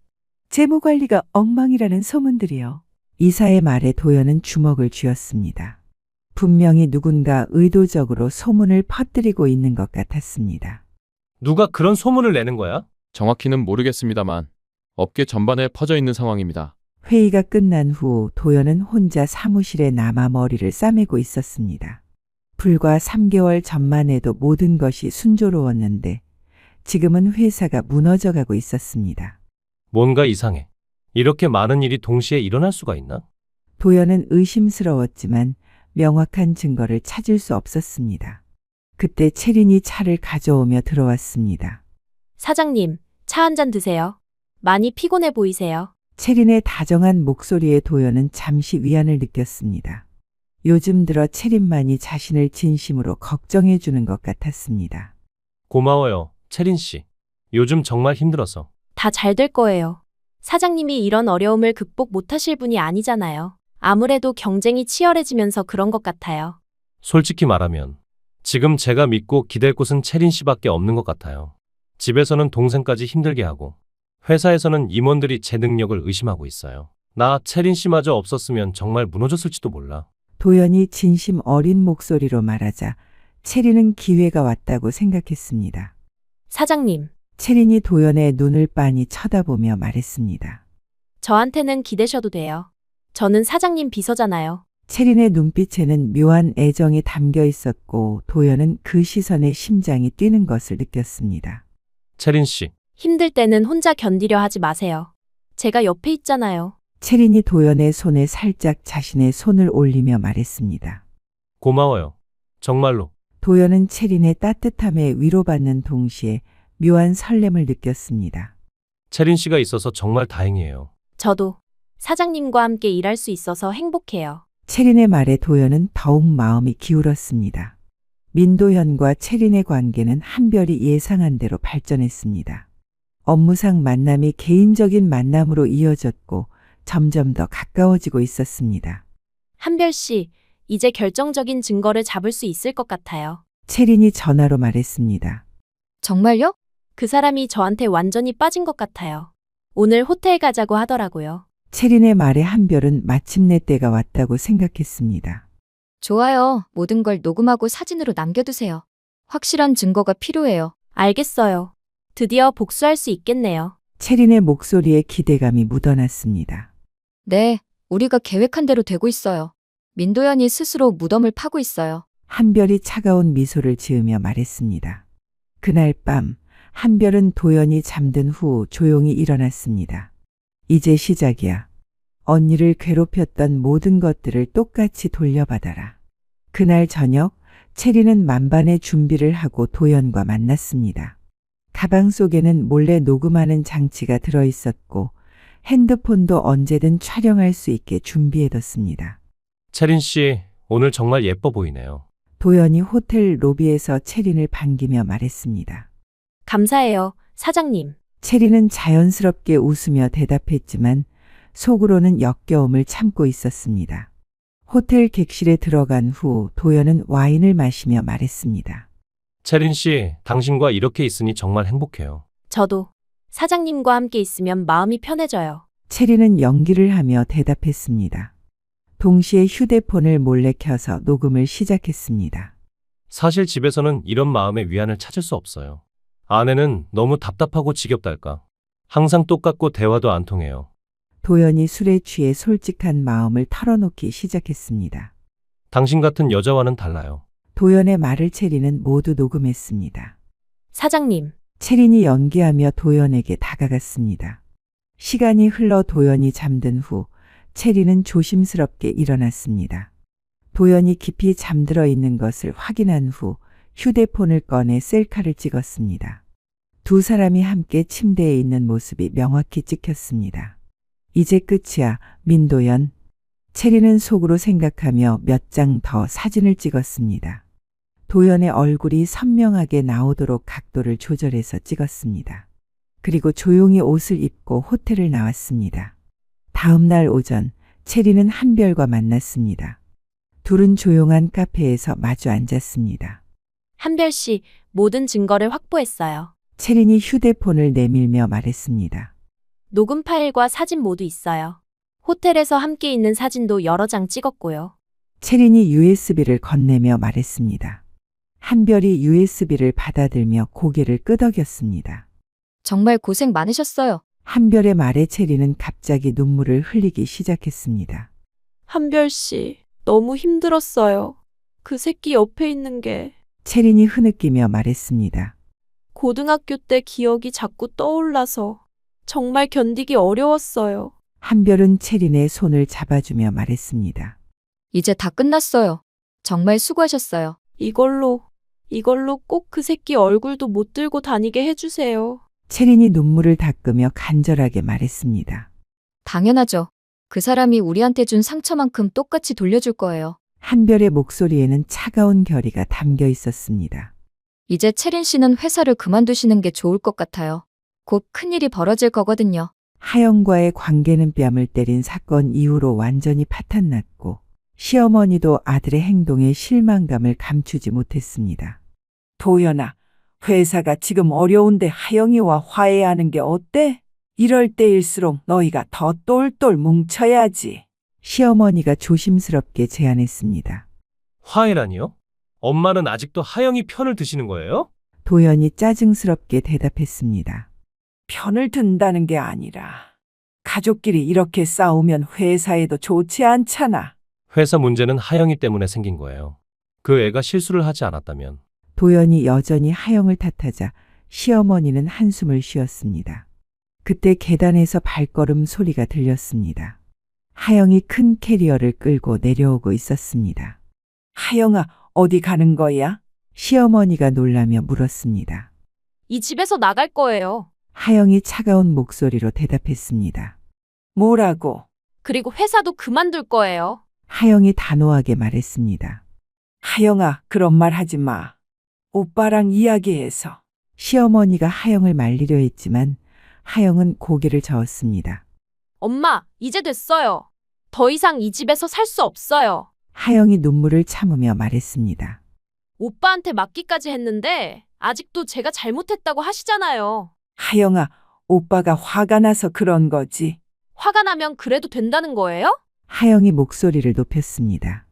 재무 관리가 엉망이라는 소문들이요. 이사의 말에 도연은 주먹을 쥐었습니다. 분명히 누군가 의도적으로 소문을 퍼뜨리고 있는 것 같았습니다. 누가 그런 소문을 내는 거야? 정확히는 모르겠습니다만 업계 전반에 퍼져 있는 상황입니다. 회의가 끝난 후 도연은 혼자 사무실에 남아 머리를 싸매고 있었습니다. 불과 3개월 전만 해도 모든 것이 순조로웠는데 지금은 회사가 무너져가고 있었습니다. 뭔가 이상해. 이렇게 많은 일이 동시에 일어날 수가 있나? 도연은 의심스러웠지만 명확한 증거를 찾을 수 없었습니다. 그때 채린이 차를 가져오며 들어왔습니다. 사장님, 차 한 잔 드세요. 많이 피곤해 보이세요. 채린의 다정한 목소리에 도연은 잠시 위안을 느꼈습니다. 요즘 들어 채린만이 자신을 진심으로 걱정해 주는 것 같았습니다. 고마워요, 채린 씨. 요즘 정말 힘들어서. 다 잘 될 거예요. 사장님이 이런 어려움을 극복 못하실 분이 아니잖아요. 아무래도 경쟁이 치열해지면서 그런 것 같아요. 솔직히 말하면 지금 제가 믿고 기댈 곳은 채린 씨밖에 없는 것 같아요. 집에서는 동생까지 힘들게 하고 회사에서는 임원들이 제 능력을 의심하고 있어요. 나 채린 씨마저 없었으면 정말 무너졌을지도 몰라. 도연이 진심 어린 목소리로 말하자 채린은 기회가 왔다고 생각했습니다. 사장님, 채린이 도연의 눈을 빤히 쳐다보며 말했습니다. 저한테는 기대셔도 돼요. 저는 사장님 비서잖아요. 채린의 눈빛에는 묘한 애정이 담겨 있었고 도연은 그 시선에 심장이 뛰는 것을 느꼈습니다. 채린 씨, 힘들 때는 혼자 견디려 하지 마세요. 제가 옆에 있잖아요. 채린이 도연의 손에 살짝 자신의 손을 올리며 말했습니다. 고마워요. 정말로. 도연은 채린의 따뜻함에 위로받는 동시에 묘한 설렘을 느꼈습니다. 채린 씨가 있어서 정말 다행이에요. 저도 사장님과 함께 일할 수 있어서 행복해요. 채린의 말에 도연은 더욱 마음이 기울었습니다. 민도현과 채린의 관계는 한별이 예상한 대로 발전했습니다. 업무상 만남이 개인적인 만남으로 이어졌고 점점 더 가까워지고 있었습니다. 한별 씨, 이제 결정적인 증거를 잡을 수 있을 것 같아요. 채린이 전화로 말했습니다. 정말요? 그 사람이 저한테 완전히 빠진 것 같아요. 오늘 호텔 가자고 하더라고요. 채린의 말에 한별은 마침내 때가 왔다고 생각했습니다. 좋아요. 모든 걸 녹음하고 사진으로 남겨두세요. 확실한 증거가 필요해요. 알겠어요. 드디어 복수할 수 있겠네요. 채린의 목소리에 기대감이 묻어났습니다. 네, 우리가 계획한 대로 되고 있어요. 민도연이 스스로 무덤을 파고 있어요. 한별이 차가운 미소를 지으며 말했습니다. 그날 밤 한별은 도연이 잠든 후 조용히 일어났습니다. 이제 시작이야. 언니를 괴롭혔던 모든 것들을 똑같이 돌려받아라. 그날 저녁 채린은 만반의 준비를 하고 도연과 만났습니다. 가방 속에는 몰래 녹음하는 장치가 들어있었고 핸드폰도 언제든 촬영할 수 있게 준비해뒀습니다. 채린 씨, 오늘 정말 예뻐 보이네요. 도연이 호텔 로비에서 채린을 반기며 말했습니다. 감사해요, 사장님. 채린은 자연스럽게 웃으며 대답했지만 속으로는 역겨움을 참고 있었습니다. 호텔 객실에 들어간 후 도연은 와인을 마시며 말했습니다. 채린 씨, 당신과 이렇게 있으니 정말 행복해요. 저도 사장님과 함께 있으면 마음이 편해져요. 채린은 연기를 하며 대답했습니다. 동시에 휴대폰을 몰래 켜서 녹음을 시작했습니다. 사실 집에서는 이런 마음의 위안을 찾을 수 없어요. 아내는 너무 답답하고 지겹달까. 항상 똑같고 대화도 안 통해요. 도연이 술에 취해 솔직한 마음을 털어놓기 시작했습니다. 당신 같은 여자와는 달라요. 도연의 말을 채린은 모두 녹음했습니다. 사장님, 채린이 연기하며 도연에게 다가갔습니다. 시간이 흘러 도연이 잠든 후 채린은 조심스럽게 일어났습니다. 도연이 깊이 잠들어 있는 것을 확인한 후 휴대폰을 꺼내 셀카를 찍었습니다. 두 사람이 함께 침대에 있는 모습이 명확히 찍혔습니다. 이제 끝이야, 민도연. 채린은 속으로 생각하며 몇 장 더 사진을 찍었습니다. 도연의 얼굴이 선명하게 나오도록 각도를 조절해서 찍었습니다. 그리고 조용히 옷을 입고 호텔을 나왔습니다. 다음 날 오전 채린은 한별과 만났습니다. 둘은 조용한 카페에서 마주 앉았습니다. 한별 씨, 모든 증거를 확보했어요. 채린이 휴대폰을 내밀며 말했습니다. 녹음 파일과 사진 모두 있어요. 호텔에서 함께 있는 사진도 여러 장 찍었고요. 채린이 USB를 건네며 말했습니다. 한별이 USB를 받아들며 고개를 끄덕였습니다. 정말 고생 많으셨어요. 한별의 말에 채린은 갑자기 눈물을 흘리기 시작했습니다. 한별 씨, 너무 힘들었어요. 그 새끼 옆에 있는 게 채린이 흐느끼며 말했습니다. 고등학교 때 기억이 자꾸 떠올라서 정말 견디기 어려웠어요. 한별은 채린의 손을 잡아주며 말했습니다. 이제 다 끝났어요. 정말 수고하셨어요. 이걸로 꼭 그 새끼 얼굴도 못 들고 다니게 해주세요. 채린이 눈물을 닦으며 간절하게 말했습니다. 당연하죠. 그 사람이 우리한테 준 상처만큼 똑같이 돌려줄 거예요. 한별의 목소리에는 차가운 결의가 담겨 있었습니다. 이제 채린 씨는 회사를 그만두시는 게 좋을 것 같아요. 곧 큰일이 벌어질 거거든요. 하영과의 관계는 뺨을 때린 사건 이후로 완전히 파탄났고 시어머니도 아들의 행동에 실망감을 감추지 못했습니다. 도연아, 회사가 지금 어려운데 하영이와 화해하는 게 어때? 이럴 때일수록 너희가 더 똘똘 뭉쳐야지. 시어머니가 조심스럽게 제안했습니다. 화해라니요? 엄마는 아직도 하영이 편을 드시는 거예요? 도연이 짜증스럽게 대답했습니다. 편을 든다는 게 아니라 가족끼리 이렇게 싸우면 회사에도 좋지 않잖아. 회사 문제는 하영이 때문에 생긴 거예요. 그 애가 실수를 하지 않았다면. 도연이 여전히 하영을 탓하자 시어머니는 한숨을 쉬었습니다. 그때 계단에서 발걸음 소리가 들렸습니다. 하영이 큰 캐리어를 끌고 내려오고 있었습니다. 하영아, 어디 가는 거야? 시어머니가 놀라며 물었습니다. 이 집에서 나갈 거예요. 하영이 차가운 목소리로 대답했습니다. 뭐라고? 그리고 회사도 그만둘 거예요. 하영이 단호하게 말했습니다. 하영아, 그런 말 하지 마. 오빠랑 이야기해서. 시어머니가 하영을 말리려 했지만 하영은 고개를 저었습니다. 엄마, 이제 됐어요. 더 이상 이 집에서 살 수 없어요. 하영이 눈물을 참으며 말했습니다. 오빠한테 맡기까지 했는데 아직도 제가 잘못했다고 하시잖아요. 하영아, 오빠가 화가 나서 그런 거지. 화가 나면 그래도 된다는 거예요? 하영이 목소리를 높였습니다.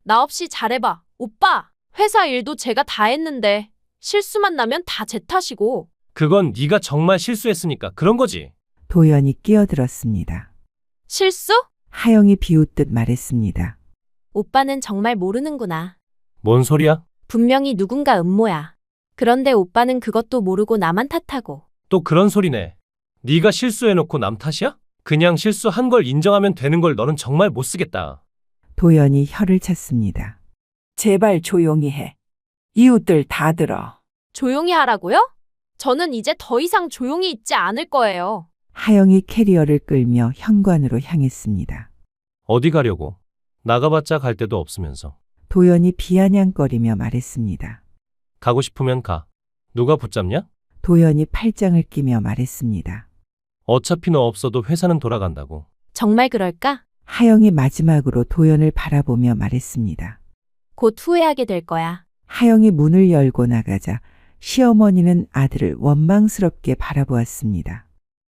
나 없이 잘해봐. 오빠, 회사 일도 제가 다 했는데 실수만 나면 다 제 탓이고. 그건 네가 정말 실수했으니까 그런 거지. 도연이 끼어들었습니다. 실수? 하영이 비웃듯 말했습니다. 오빠는 정말 모르는구나. 뭔 소리야? 분명히 누군가 음모야. 그런데 오빠는 그것도 모르고 나만 탓하고. 또 그런 소리네. 네가 실수해놓고 남 탓이야? 그냥 실수한 걸 인정하면 되는 걸 너는 정말 못 쓰겠다. 도연이 혀를 찼습니다. 제발 조용히 해. 이웃들 다 들어. 조용히 하라고요? 저는 이제 더 이상 조용히 있지 않을 거예요. 하영이 캐리어를 끌며 현관으로 향했습니다. 어디 가려고? 나가봤자 갈 데도 없으면서. 도연이 비아냥거리며 말했습니다. 가고 싶으면 가. 누가 붙잡냐? 도연이 팔짱을 끼며 말했습니다. 어차피 너 없어도 회사는 돌아간다고. 정말 그럴까? 하영이 마지막으로 도연을 바라보며 말했습니다. 곧 후회하게 될 거야. 하영이 문을 열고 나가자 시어머니는 아들을 원망스럽게 바라보았습니다.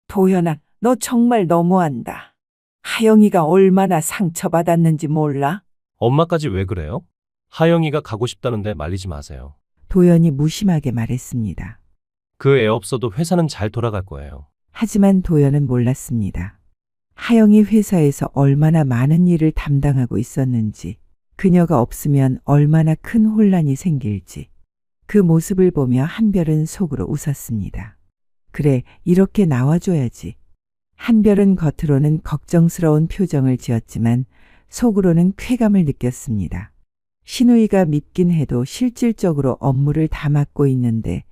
도연아, 너 정말 너무한다. 하영이가 얼마나 상처받았는지 몰라? 엄마까지 왜 그래요? 하영이가 가고 싶다는데 말리지 마세요. 도연이 무심하게 말했습니다. 그 애 없어도 회사는 잘 돌아갈 거예요. 하지만 도연은 몰랐습니다. 하영이 회사에서 얼마나 많은 일을 담당하고 있었는지, 그녀가 없으면 얼마나 큰 혼란이 생길지, 그 모습을 보며 한별은 속으로 웃었습니다. 그래, 이렇게 나와줘야지. 한별은 겉으로는 걱정스러운 표정을 지었지만 속으로는 쾌감을 느꼈습니다. 신우이가 밉긴 해도 실질적으로 업무를 다 맡고 있는데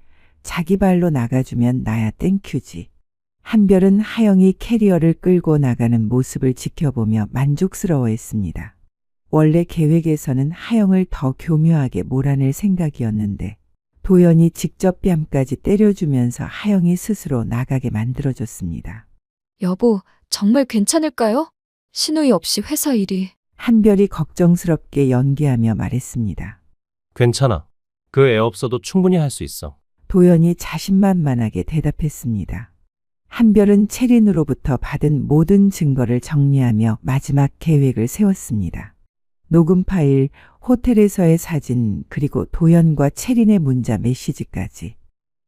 자기 발로 나가주면 나야 땡큐지. 한별은 하영이 캐리어를 끌고 나가는 모습을 지켜보며 만족스러워했습니다. 원래 계획에서는 하영을 더 교묘하게 몰아낼 생각이었는데 도연이 직접 뺨까지 때려주면서 하영이 스스로 나가게 만들어줬습니다. 여보, 정말 괜찮을까요? 신우이 없이 회사 일이. 한별이 걱정스럽게 연기하며 말했습니다. 괜찮아. 그 애 없어도 충분히 할 수 있어. 도연이 자신만만하게 대답했습니다. 한별은 채린으로부터 받은 모든 증거를 정리하며 마지막 계획을 세웠습니다. 녹음 파일, 호텔에서의 사진, 그리고 도연과 채린의 문자 메시지까지.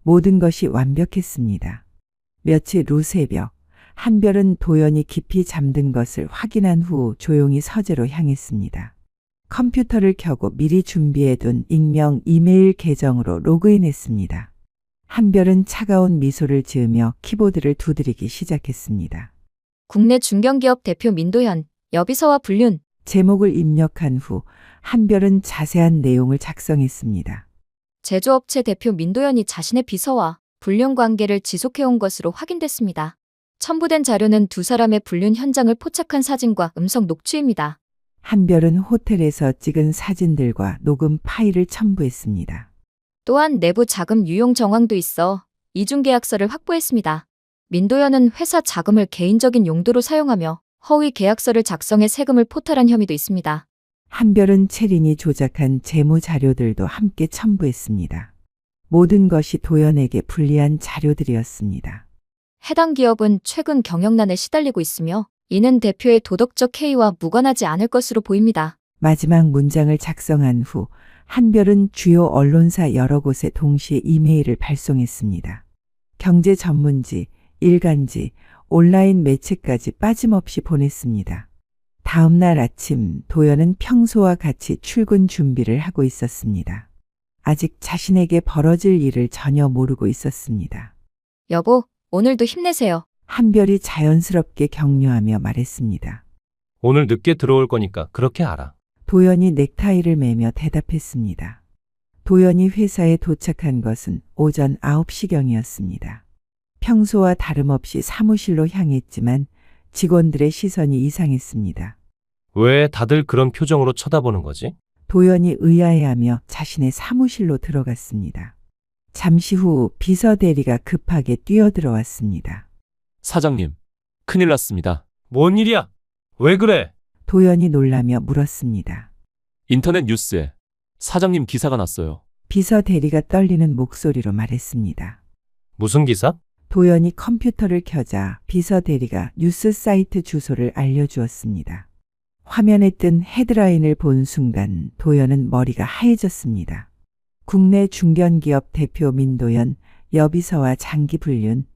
모든 것이 완벽했습니다. 며칠 후 새벽, 한별은 도연이 깊이 잠든 것을 확인한 후 조용히 서재로 향했습니다. 컴퓨터를 켜고 미리 준비해둔 익명 이메일 계정으로 로그인했습니다. 한별은 차가운 미소를 지으며 키보드를 두드리기 시작했습니다. 국내 중견기업 대표 민도현, 여비서와 불륜. 제목을 입력한 후 한별은 자세한 내용을 작성했습니다. 제조업체 대표 민도현이 자신의 비서와 불륜 관계를 지속해온 것으로 확인됐습니다. 첨부된 자료는 두 사람의 불륜 현장을 포착한 사진과 음성 녹취입니다. 한별은 호텔에서 찍은 사진들과 녹음 파일을 첨부했습니다. 또한 내부 자금 유용 정황도 있어 이중계약서를 확보했습니다. 민도현은 회사 자금을 개인적인 용도로 사용하며 허위 계약서를 작성해 세금을 포탈한 혐의도 있습니다. 한별은 채린이 조작한 재무 자료들도 함께 첨부했습니다. 모든 것이 도연에게 불리한 자료들이었습니다. 해당 기업은 최근 경영난에 시달리고 있으며 이는 대표의 도덕적 해이와 무관하지 않을 것으로 보입니다. 마지막 문장을 작성한 후 한별은 주요 언론사 여러 곳에 동시에 이메일을 발송했습니다. 경제 전문지, 일간지, 온라인 매체까지 빠짐없이 보냈습니다. 다음 날 아침 도연은 평소와 같이 출근 준비를 하고 있었습니다. 아직 자신에게 벌어질 일을 전혀 모르고 있었습니다. 여보, 오늘도 힘내세요. 한별이 자연스럽게 격려하며 말했습니다. 오늘 늦게 들어올 거니까 그렇게 알아. 도연이 넥타이를 매며 대답했습니다. 도연이 회사에 도착한 것은 오전 9시경이었습니다. 평소와 다름없이 사무실로 향했지만 직원들의 시선이 이상했습니다. 왜 다들 그런 표정으로 쳐다보는 거지? 도연이 의아해하며 자신의 사무실로 들어갔습니다. 잠시 후 비서 대리가 급하게 뛰어들어왔습니다. 사장님, 큰일 났습니다. 뭔 일이야? 왜 그래? 도연이 놀라며 물었습니다. 인터넷 뉴스에 사장님 기사가 났어요. 비서 대리가 떨리는 목소리로 말했습니다. 무슨 기사? 도연이 컴퓨터를 켜자 비서 대리가 뉴스 사이트 주소를 알려주었습니다. 화면에 뜬 헤드라인을 본 순간 도연은 머리가 하얘졌습니다. 국내 중견기업 대표 민도연, 여비서와 장기 불륜.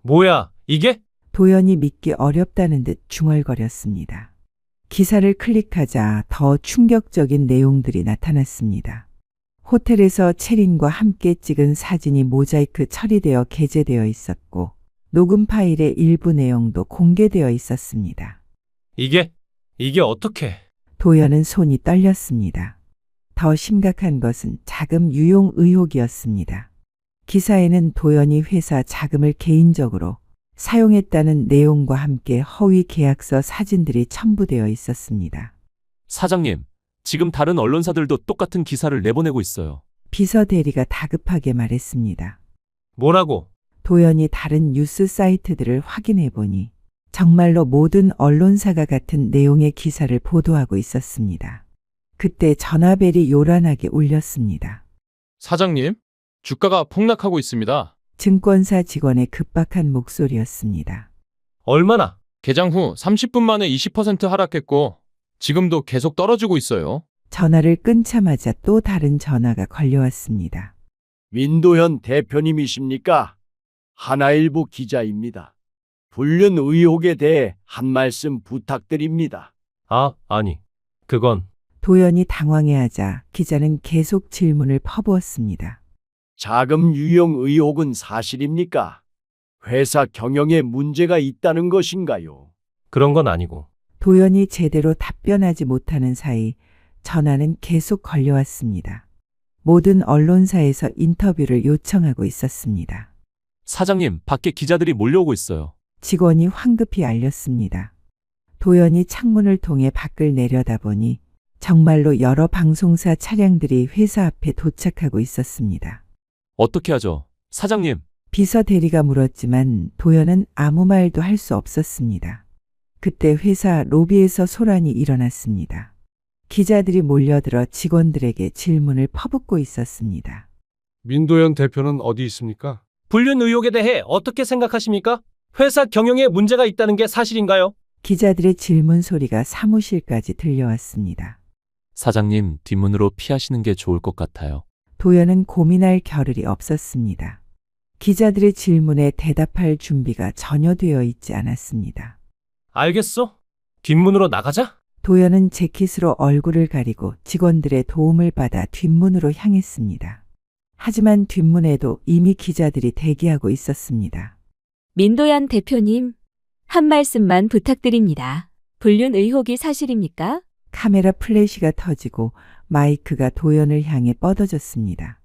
뭐야, 이게? 도연이 믿기 어렵다는 듯 중얼거렸습니다. 기사를 클릭하자 더 충격적인 내용들이 나타났습니다. 호텔에서 채린과 함께 찍은 사진이 모자이크 처리되어 게재되어 있었고 녹음 파일의 일부 내용도 공개되어 있었습니다. 이게 어떻게? 도연은 손이 떨렸습니다. 더 심각한 것은 자금 유용 의혹이었습니다. 기사에는 도연이 회사 자금을 개인적으로 사용했다는 내용과 함께 허위 계약서 사진들이 첨부되어 있었습니다. 사장님, 지금 다른 언론사들도 똑같은 기사를 내보내고 있어요. 비서 대리가 다급하게 말했습니다. 뭐라고? 도연이 다른 뉴스 사이트들을 확인해 보니 정말로 모든 언론사가 같은 내용의 기사를 보도하고 있었습니다. 그때 전화벨이 요란하게 울렸습니다. 사장님, 주가가 폭락하고 있습니다. 증권사 직원의 급박한 목소리였습니다. 얼마나? 개장 후 30분 만에 20% 하락했고 지금도 계속 떨어지고 있어요. 전화를 끊자마자 또 다른 전화가 걸려왔습니다. 민도현 대표님이십니까? 하나일보 기자입니다. 불륜 의혹에 대해 한 말씀 부탁드립니다. 아니. 그건. 도연이 당황해하자 기자는 계속 질문을 퍼부었습니다. 자금 유용 의혹은 사실입니까? 회사 경영에 문제가 있다는 것인가요? 그런 건 아니고. 도연이 제대로 답변하지 못하는 사이 전화는 계속 걸려왔습니다. 모든 언론사에서 인터뷰를 요청하고 있었습니다. 사장님, 밖에 기자들이 몰려오고 있어요. 직원이 황급히 알렸습니다. 도연이 창문을 통해 밖을 내려다보니 정말로 여러 방송사 차량들이 회사 앞에 도착하고 있었습니다. 어떻게 하죠? 사장님. 비서 대리가 물었지만 도연은 아무 말도 할 수 없었습니다. 그때 회사 로비에서 소란이 일어났습니다. 기자들이 몰려들어 직원들에게 질문을 퍼붓고 있었습니다. 민도현 대표는 어디 있습니까? 불륜 의혹에 대해 어떻게 생각하십니까? 회사 경영에 문제가 있다는 게 사실인가요? 기자들의 질문 소리가 사무실까지 들려왔습니다. 사장님, 뒷문으로 피하시는 게 좋을 것 같아요. 도연은 고민할 겨를이 없었습니다. 기자들의 질문에 대답할 준비가 전혀 되어 있지 않았습니다. 알겠어. 뒷문으로 나가자. 도연은 재킷으로 얼굴을 가리고 직원들의 도움을 받아 뒷문으로 향했습니다. 하지만 뒷문에도 이미 기자들이 대기하고 있었습니다. 민도현 대표님, 한 말씀만 부탁드립니다. 불륜 의혹이 사실입니까? 카메라 플래시가 터지고 마이크가 도연을 향해 뻗어졌습니다.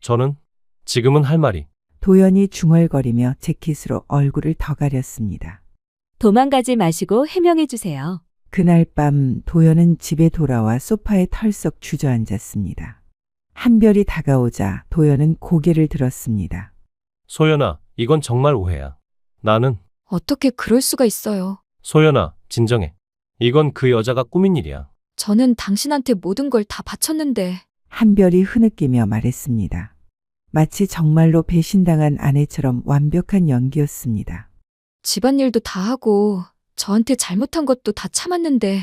저는 지금은 할 말이. 도연이 중얼거리며 재킷으로 얼굴을 더 가렸습니다. 도망가지 마시고 해명해 주세요. 그날 밤 도연은 집에 돌아와 소파에 털썩 주저앉았습니다. 한별이 다가오자 도연은 고개를 들었습니다. 소연아, 이건 정말 오해야. 나는 어떻게 그럴 수가 있어요. 소연아, 진정해. 이건 그 여자가 꾸민 일이야. 저는 당신한테 모든 걸 다 바쳤는데. 한별이 흐느끼며 말했습니다. 마치 정말로 배신당한 아내처럼 완벽한 연기였습니다. 집안일도 다 하고 저한테 잘못한 것도 다 참았는데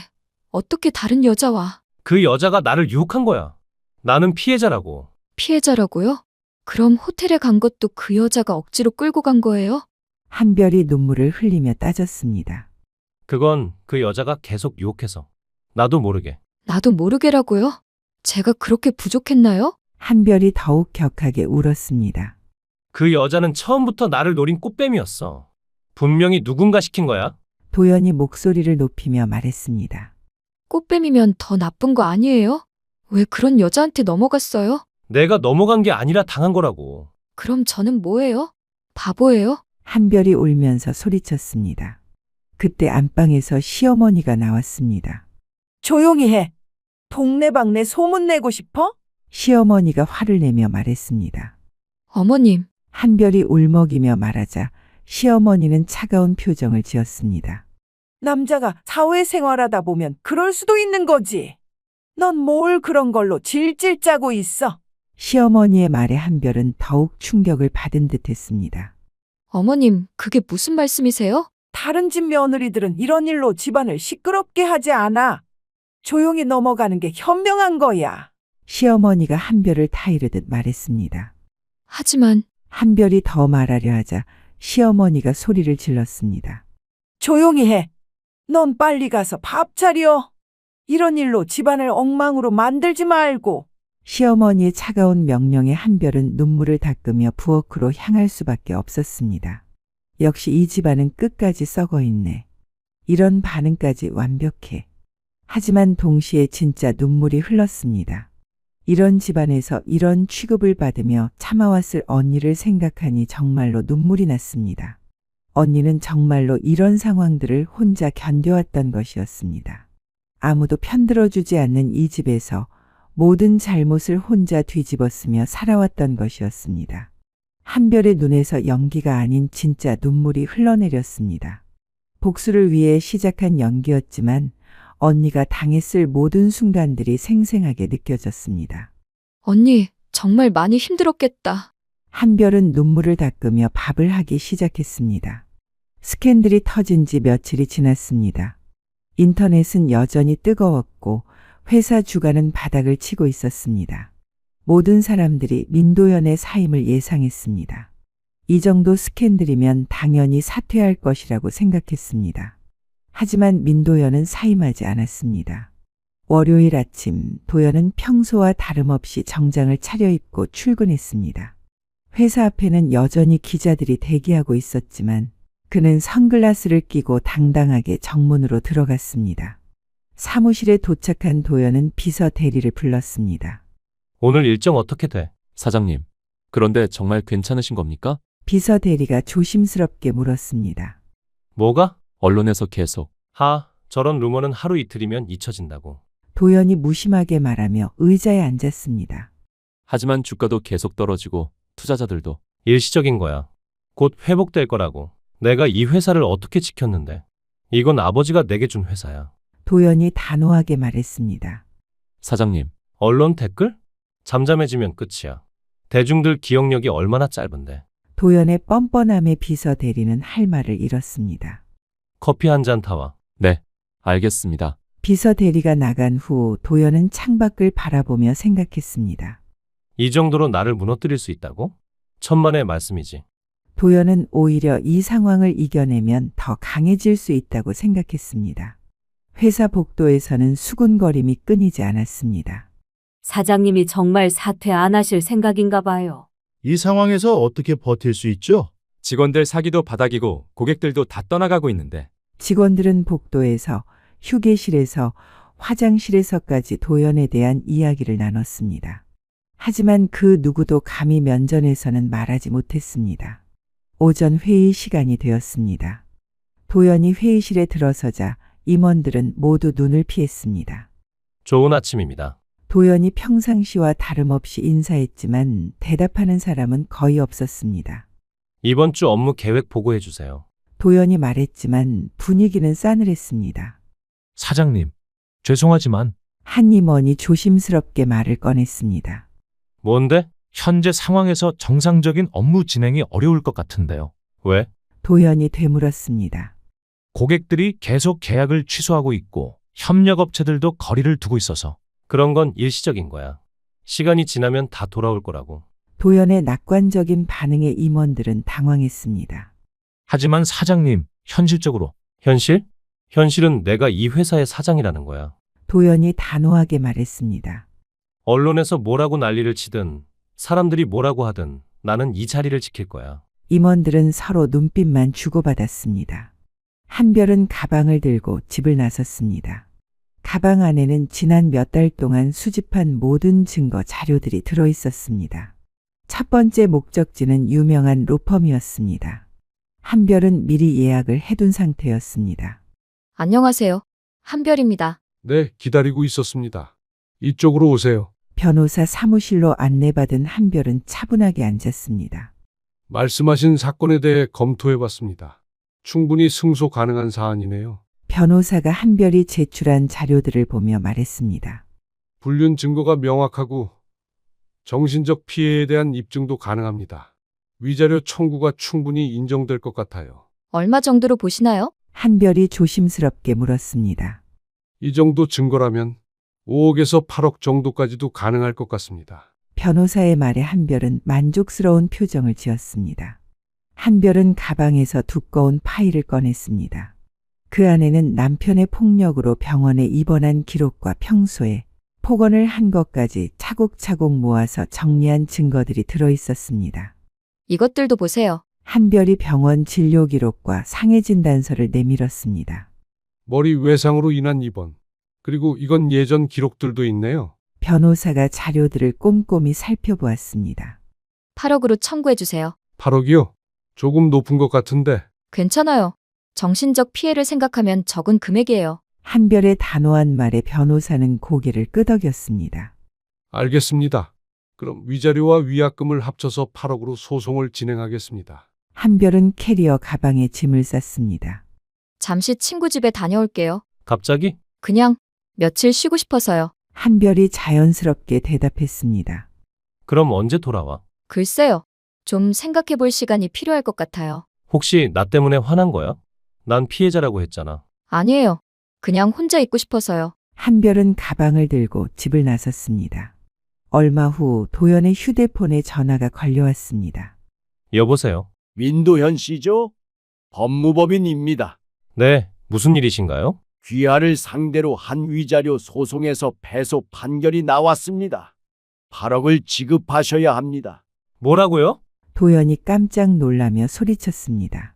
어떻게 다른 여자와. 그 여자가 나를 유혹한 거야. 나는 피해자라고. 피해자라고요? 그럼 호텔에 간 것도 그 여자가 억지로 끌고 간 거예요? 한별이 눈물을 흘리며 따졌습니다. 그건 그 여자가 계속 유혹해서. 나도 모르게. 나도 모르게라고요? 제가 그렇게 부족했나요? 한별이 더욱 격하게 울었습니다. 그 여자는 처음부터 나를 노린 꽃뱀이었어. 분명히 누군가 시킨 거야. 도연이 목소리를 높이며 말했습니다. 꽃뱀이면 더 나쁜 거 아니에요? 왜 그런 여자한테 넘어갔어요? 내가 넘어간 게 아니라 당한 거라고. 그럼 저는 뭐예요? 바보예요? 한별이 울면서 소리쳤습니다. 그때 안방에서 시어머니가 나왔습니다. 조용히 해. 동네방네 소문내고 싶어? 시어머니가 화를 내며 말했습니다. 어머님. 한별이 울먹이며 말하자 시어머니는 차가운 표정을 지었습니다. 남자가 사회생활하다 보면 그럴 수도 있는 거지. 넌 뭘 그런 걸로 질질 짜고 있어? 시어머니의 말에 한별은 더욱 충격을 받은 듯했습니다. 어머님, 그게 무슨 말씀이세요? 다른 집 며느리들은 이런 일로 집안을 시끄럽게 하지 않아. 조용히 넘어가는 게 현명한 거야. 시어머니가 한별을 타이르듯 말했습니다. 하지만 한별이 더 말하려 하자 시어머니가 소리를 질렀습니다. 조용히 해. 넌 빨리 가서 밥 차려. 이런 일로 집안을 엉망으로 만들지 말고. 시어머니의 차가운 명령에 한별은 눈물을 닦으며 부엌으로 향할 수밖에 없었습니다. 역시 이 집안은 끝까지 썩어 있네. 이런 반응까지 완벽해. 하지만 동시에 진짜 눈물이 흘렀습니다. 이런 집안에서 이런 취급을 받으며 참아왔을 언니를 생각하니 정말로 눈물이 났습니다. 언니는 정말로 이런 상황들을 혼자 견뎌왔던 것이었습니다. 아무도 편들어주지 않는 이 집에서 모든 잘못을 혼자 뒤집었으며 살아왔던 것이었습니다. 한별의 눈에서 연기가 아닌 진짜 눈물이 흘러내렸습니다. 복수를 위해 시작한 연기였지만 언니가 당했을 모든 순간들이 생생하게 느껴졌습니다. 언니, 정말 많이 힘들었겠다. 한별은 눈물을 닦으며 밥을 하기 시작했습니다. 스캔들이 터진 지 며칠이 지났습니다. 인터넷은 여전히 뜨거웠고 회사 주가는 바닥을 치고 있었습니다. 모든 사람들이 민도연의 사임을 예상했습니다. 이 정도 스캔들이면 당연히 사퇴할 것이라고 생각했습니다. 하지만 민도연은 사임하지 않았습니다. 월요일 아침 도연은 평소와 다름없이 정장을 차려입고 출근했습니다. 회사 앞에는 여전히 기자들이 대기하고 있었지만 그는 선글라스를 끼고 당당하게 정문으로 들어갔습니다. 사무실에 도착한 도연은 비서 대리를 불렀습니다. 오늘 일정 어떻게 돼? 사장님, 그런데 정말 괜찮으신 겁니까? 비서 대리가 조심스럽게 물었습니다. 뭐가? 언론에서 계속. 저런 루머는 하루 이틀이면 잊혀진다고. 도연이 무심하게 말하며 의자에 앉았습니다. 하지만 주가도 계속 떨어지고 투자자들도. 일시적인 거야. 곧 회복될 거라고. 내가 이 회사를 어떻게 지켰는데. 이건 아버지가 내게 준 회사야. 도연이 단호하게 말했습니다. 사장님. 언론 댓글? 잠잠해지면 끝이야. 대중들 기억력이 얼마나 짧은데. 도연의 뻔뻔함에 비서 대리는 할 말을 잃었습니다. 커피 한 잔 타와. 네, 알겠습니다. 비서 대리가 나간 후 도연은 창밖을 바라보며 생각했습니다. 이 정도로 나를 무너뜨릴 수 있다고? 천만의 말씀이지. 도연은 오히려 이 상황을 이겨내면 더 강해질 수 있다고 생각했습니다. 회사 복도에서는 수군거림이 끊이지 않았습니다. 사장님이 정말 사퇴 안 하실 생각인가 봐요. 이 상황에서 어떻게 버틸 수 있죠? 직원들 사기도 바닥이고 고객들도 다 떠나가고 있는데. 직원들은 복도에서, 휴게실에서, 화장실에서까지 도연에 대한 이야기를 나눴습니다. 하지만 그 누구도 감히 면전에서는 말하지 못했습니다. 오전 회의 시간이 되었습니다. 도연이 회의실에 들어서자 임원들은 모두 눈을 피했습니다. 좋은 아침입니다. 도연이 평상시와 다름없이 인사했지만 대답하는 사람은 거의 없었습니다. 이번 주 업무 계획 보고해 주세요. 도연이 말했지만 분위기는 싸늘했습니다. 사장님, 죄송하지만 한 임원이 조심스럽게 말을 꺼냈습니다. 뭔데? 현재 상황에서 정상적인 업무 진행이 어려울 것 같은데요. 왜? 도연이 되물었습니다. 고객들이 계속 계약을 취소하고 있고 협력업체들도 거리를 두고 있어서. 그런 건 일시적인 거야. 시간이 지나면 다 돌아올 거라고. 도연의 낙관적인 반응에 임원들은 당황했습니다. 하지만 사장님, 현실적으로. 현실? 현실은 내가 이 회사의 사장이라는 거야. 도연이 단호하게 말했습니다. 언론에서 뭐라고 난리를 치든 사람들이 뭐라고 하든 나는 이 자리를 지킬 거야. 임원들은 서로 눈빛만 주고받았습니다. 한별은 가방을 들고 집을 나섰습니다. 가방 안에는 지난 몇 달 동안 수집한 모든 증거 자료들이 들어 있었습니다. 첫 번째 목적지는 유명한 로펌이었습니다. 한별은 미리 예약을 해둔 상태였습니다. 안녕하세요. 한별입니다. 네, 기다리고 있었습니다. 이쪽으로 오세요. 변호사 사무실로 안내받은 한별은 차분하게 앉았습니다. 말씀하신 사건에 대해 검토해봤습니다. 충분히 승소 가능한 사안이네요. 변호사가 한별이 제출한 자료들을 보며 말했습니다. 불륜 증거가 명확하고 정신적 피해에 대한 입증도 가능합니다. 위자료 청구가 충분히 인정될 것 같아요. 얼마 정도로 보시나요? 한별이 조심스럽게 물었습니다. 이 정도 증거라면 5억에서 8억 정도까지도 가능할 것 같습니다. 변호사의 말에 한별은 만족스러운 표정을 지었습니다. 한별은 가방에서 두꺼운 파일을 꺼냈습니다. 그 안에는 남편의 폭력으로 병원에 입원한 기록과 평소에 폭언을 한 것까지 차곡차곡 모아서 정리한 증거들이 들어 있었습니다. 이것들도 보세요. 한별이 병원 진료 기록과 상해 진단서를 내밀었습니다. 머리 외상으로 인한 입원. 그리고 이건 예전 기록들도 있네요. 변호사가 자료들을 꼼꼼히 살펴보았습니다. 8억으로 청구해 주세요. 8억이요? 조금 높은 것 같은데. 괜찮아요. 정신적 피해를 생각하면 적은 금액이에요. 한별의 단호한 말에 변호사는 고개를 끄덕였습니다. 알겠습니다. 그럼 위자료와 위약금을 합쳐서 8억으로 소송을 진행하겠습니다. 한별은 캐리어 가방에 짐을 쌌습니다. 잠시 친구 집에 다녀올게요. 갑자기? 그냥 며칠 쉬고 싶어서요. 한별이 자연스럽게 대답했습니다. 그럼 언제 돌아와? 글쎄요. 좀 생각해 볼 시간이 필요할 것 같아요. 혹시 나 때문에 화난 거야? 난 피해자라고 했잖아. 아니에요. 그냥 혼자 있고 싶어서요. 한별은 가방을 들고 집을 나섰습니다. 얼마 후 도연의 휴대폰에 전화가 걸려왔습니다. 여보세요? 민도현 씨죠? 법무법인입니다. 네, 무슨 일이신가요? 귀하를 상대로 한 위자료 소송에서 패소 판결이 나왔습니다. 8억을 지급하셔야 합니다. 뭐라고요? 도연이 깜짝 놀라며 소리쳤습니다.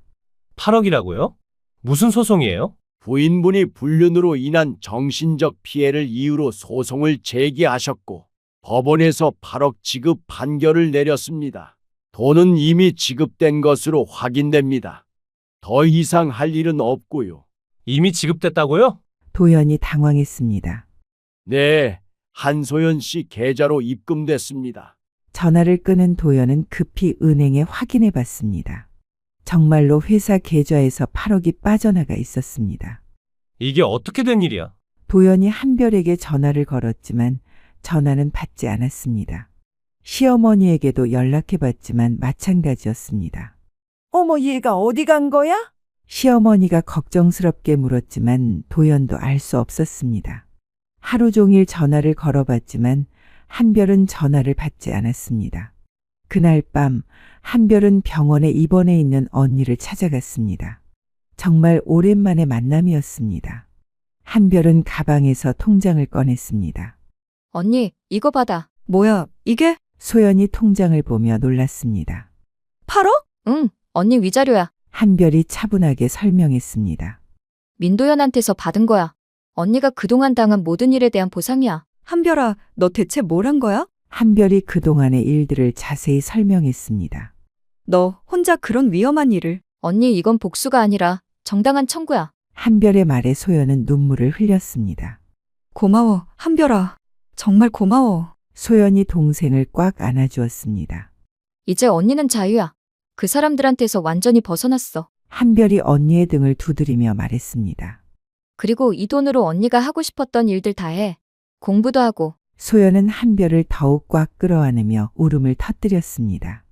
8억이라고요? 무슨 소송이에요? 부인분이 불륜으로 인한 정신적 피해를 이유로 소송을 제기하셨고 법원에서 8억 지급 판결을 내렸습니다. 돈은 이미 지급된 것으로 확인됩니다. 더 이상 할 일은 없고요. 이미 지급됐다고요? 도연이 당황했습니다. 네, 한소연 씨 계좌로 입금됐습니다. 전화를 끄는 도연은 급히 은행에 확인해 봤습니다. 정말로 회사 계좌에서 8억이 빠져나가 있었습니다. 이게 어떻게 된 일이야? 도연이 한별에게 전화를 걸었지만 전화는 받지 않았습니다. 시어머니에게도 연락해 봤지만 마찬가지였습니다. 어머, 얘가 어디 간 거야? 시어머니가 걱정스럽게 물었지만 도연도 알 수 없었습니다. 하루 종일 전화를 걸어봤지만 한별은 전화를 받지 않았습니다. 그날 밤 한별은 병원에 입원해 있는 언니를 찾아갔습니다. 정말 오랜만의 만남이었습니다. 한별은 가방에서 통장을 꺼냈습니다. 언니, 이거 받아. 뭐야, 이게? 소연이 통장을 보며 놀랐습니다. 8억? 응, 언니 위자료야. 한별이 차분하게 설명했습니다. 민도연한테서 받은 거야. 언니가 그동안 당한 모든 일에 대한 보상이야. 한별아, 너 대체 뭘 한 거야? 한별이 그동안의 일들을 자세히 설명했습니다. 너 혼자 그런 위험한 일을. 언니, 이건 복수가 아니라 정당한 청구야. 한별의 말에 소연은 눈물을 흘렸습니다. 고마워, 한별아. 정말 고마워. 소연이 동생을 꽉 안아주었습니다. 이제 언니는 자유야. 그 사람들한테서 완전히 벗어났어. 한별이 언니의 등을 두드리며 말했습니다. 그리고 이 돈으로 언니가 하고 싶었던 일들 다 해. 공부도 하고. 소연은 한별을 더욱 꽉 끌어안으며 울음을 터뜨렸습니다.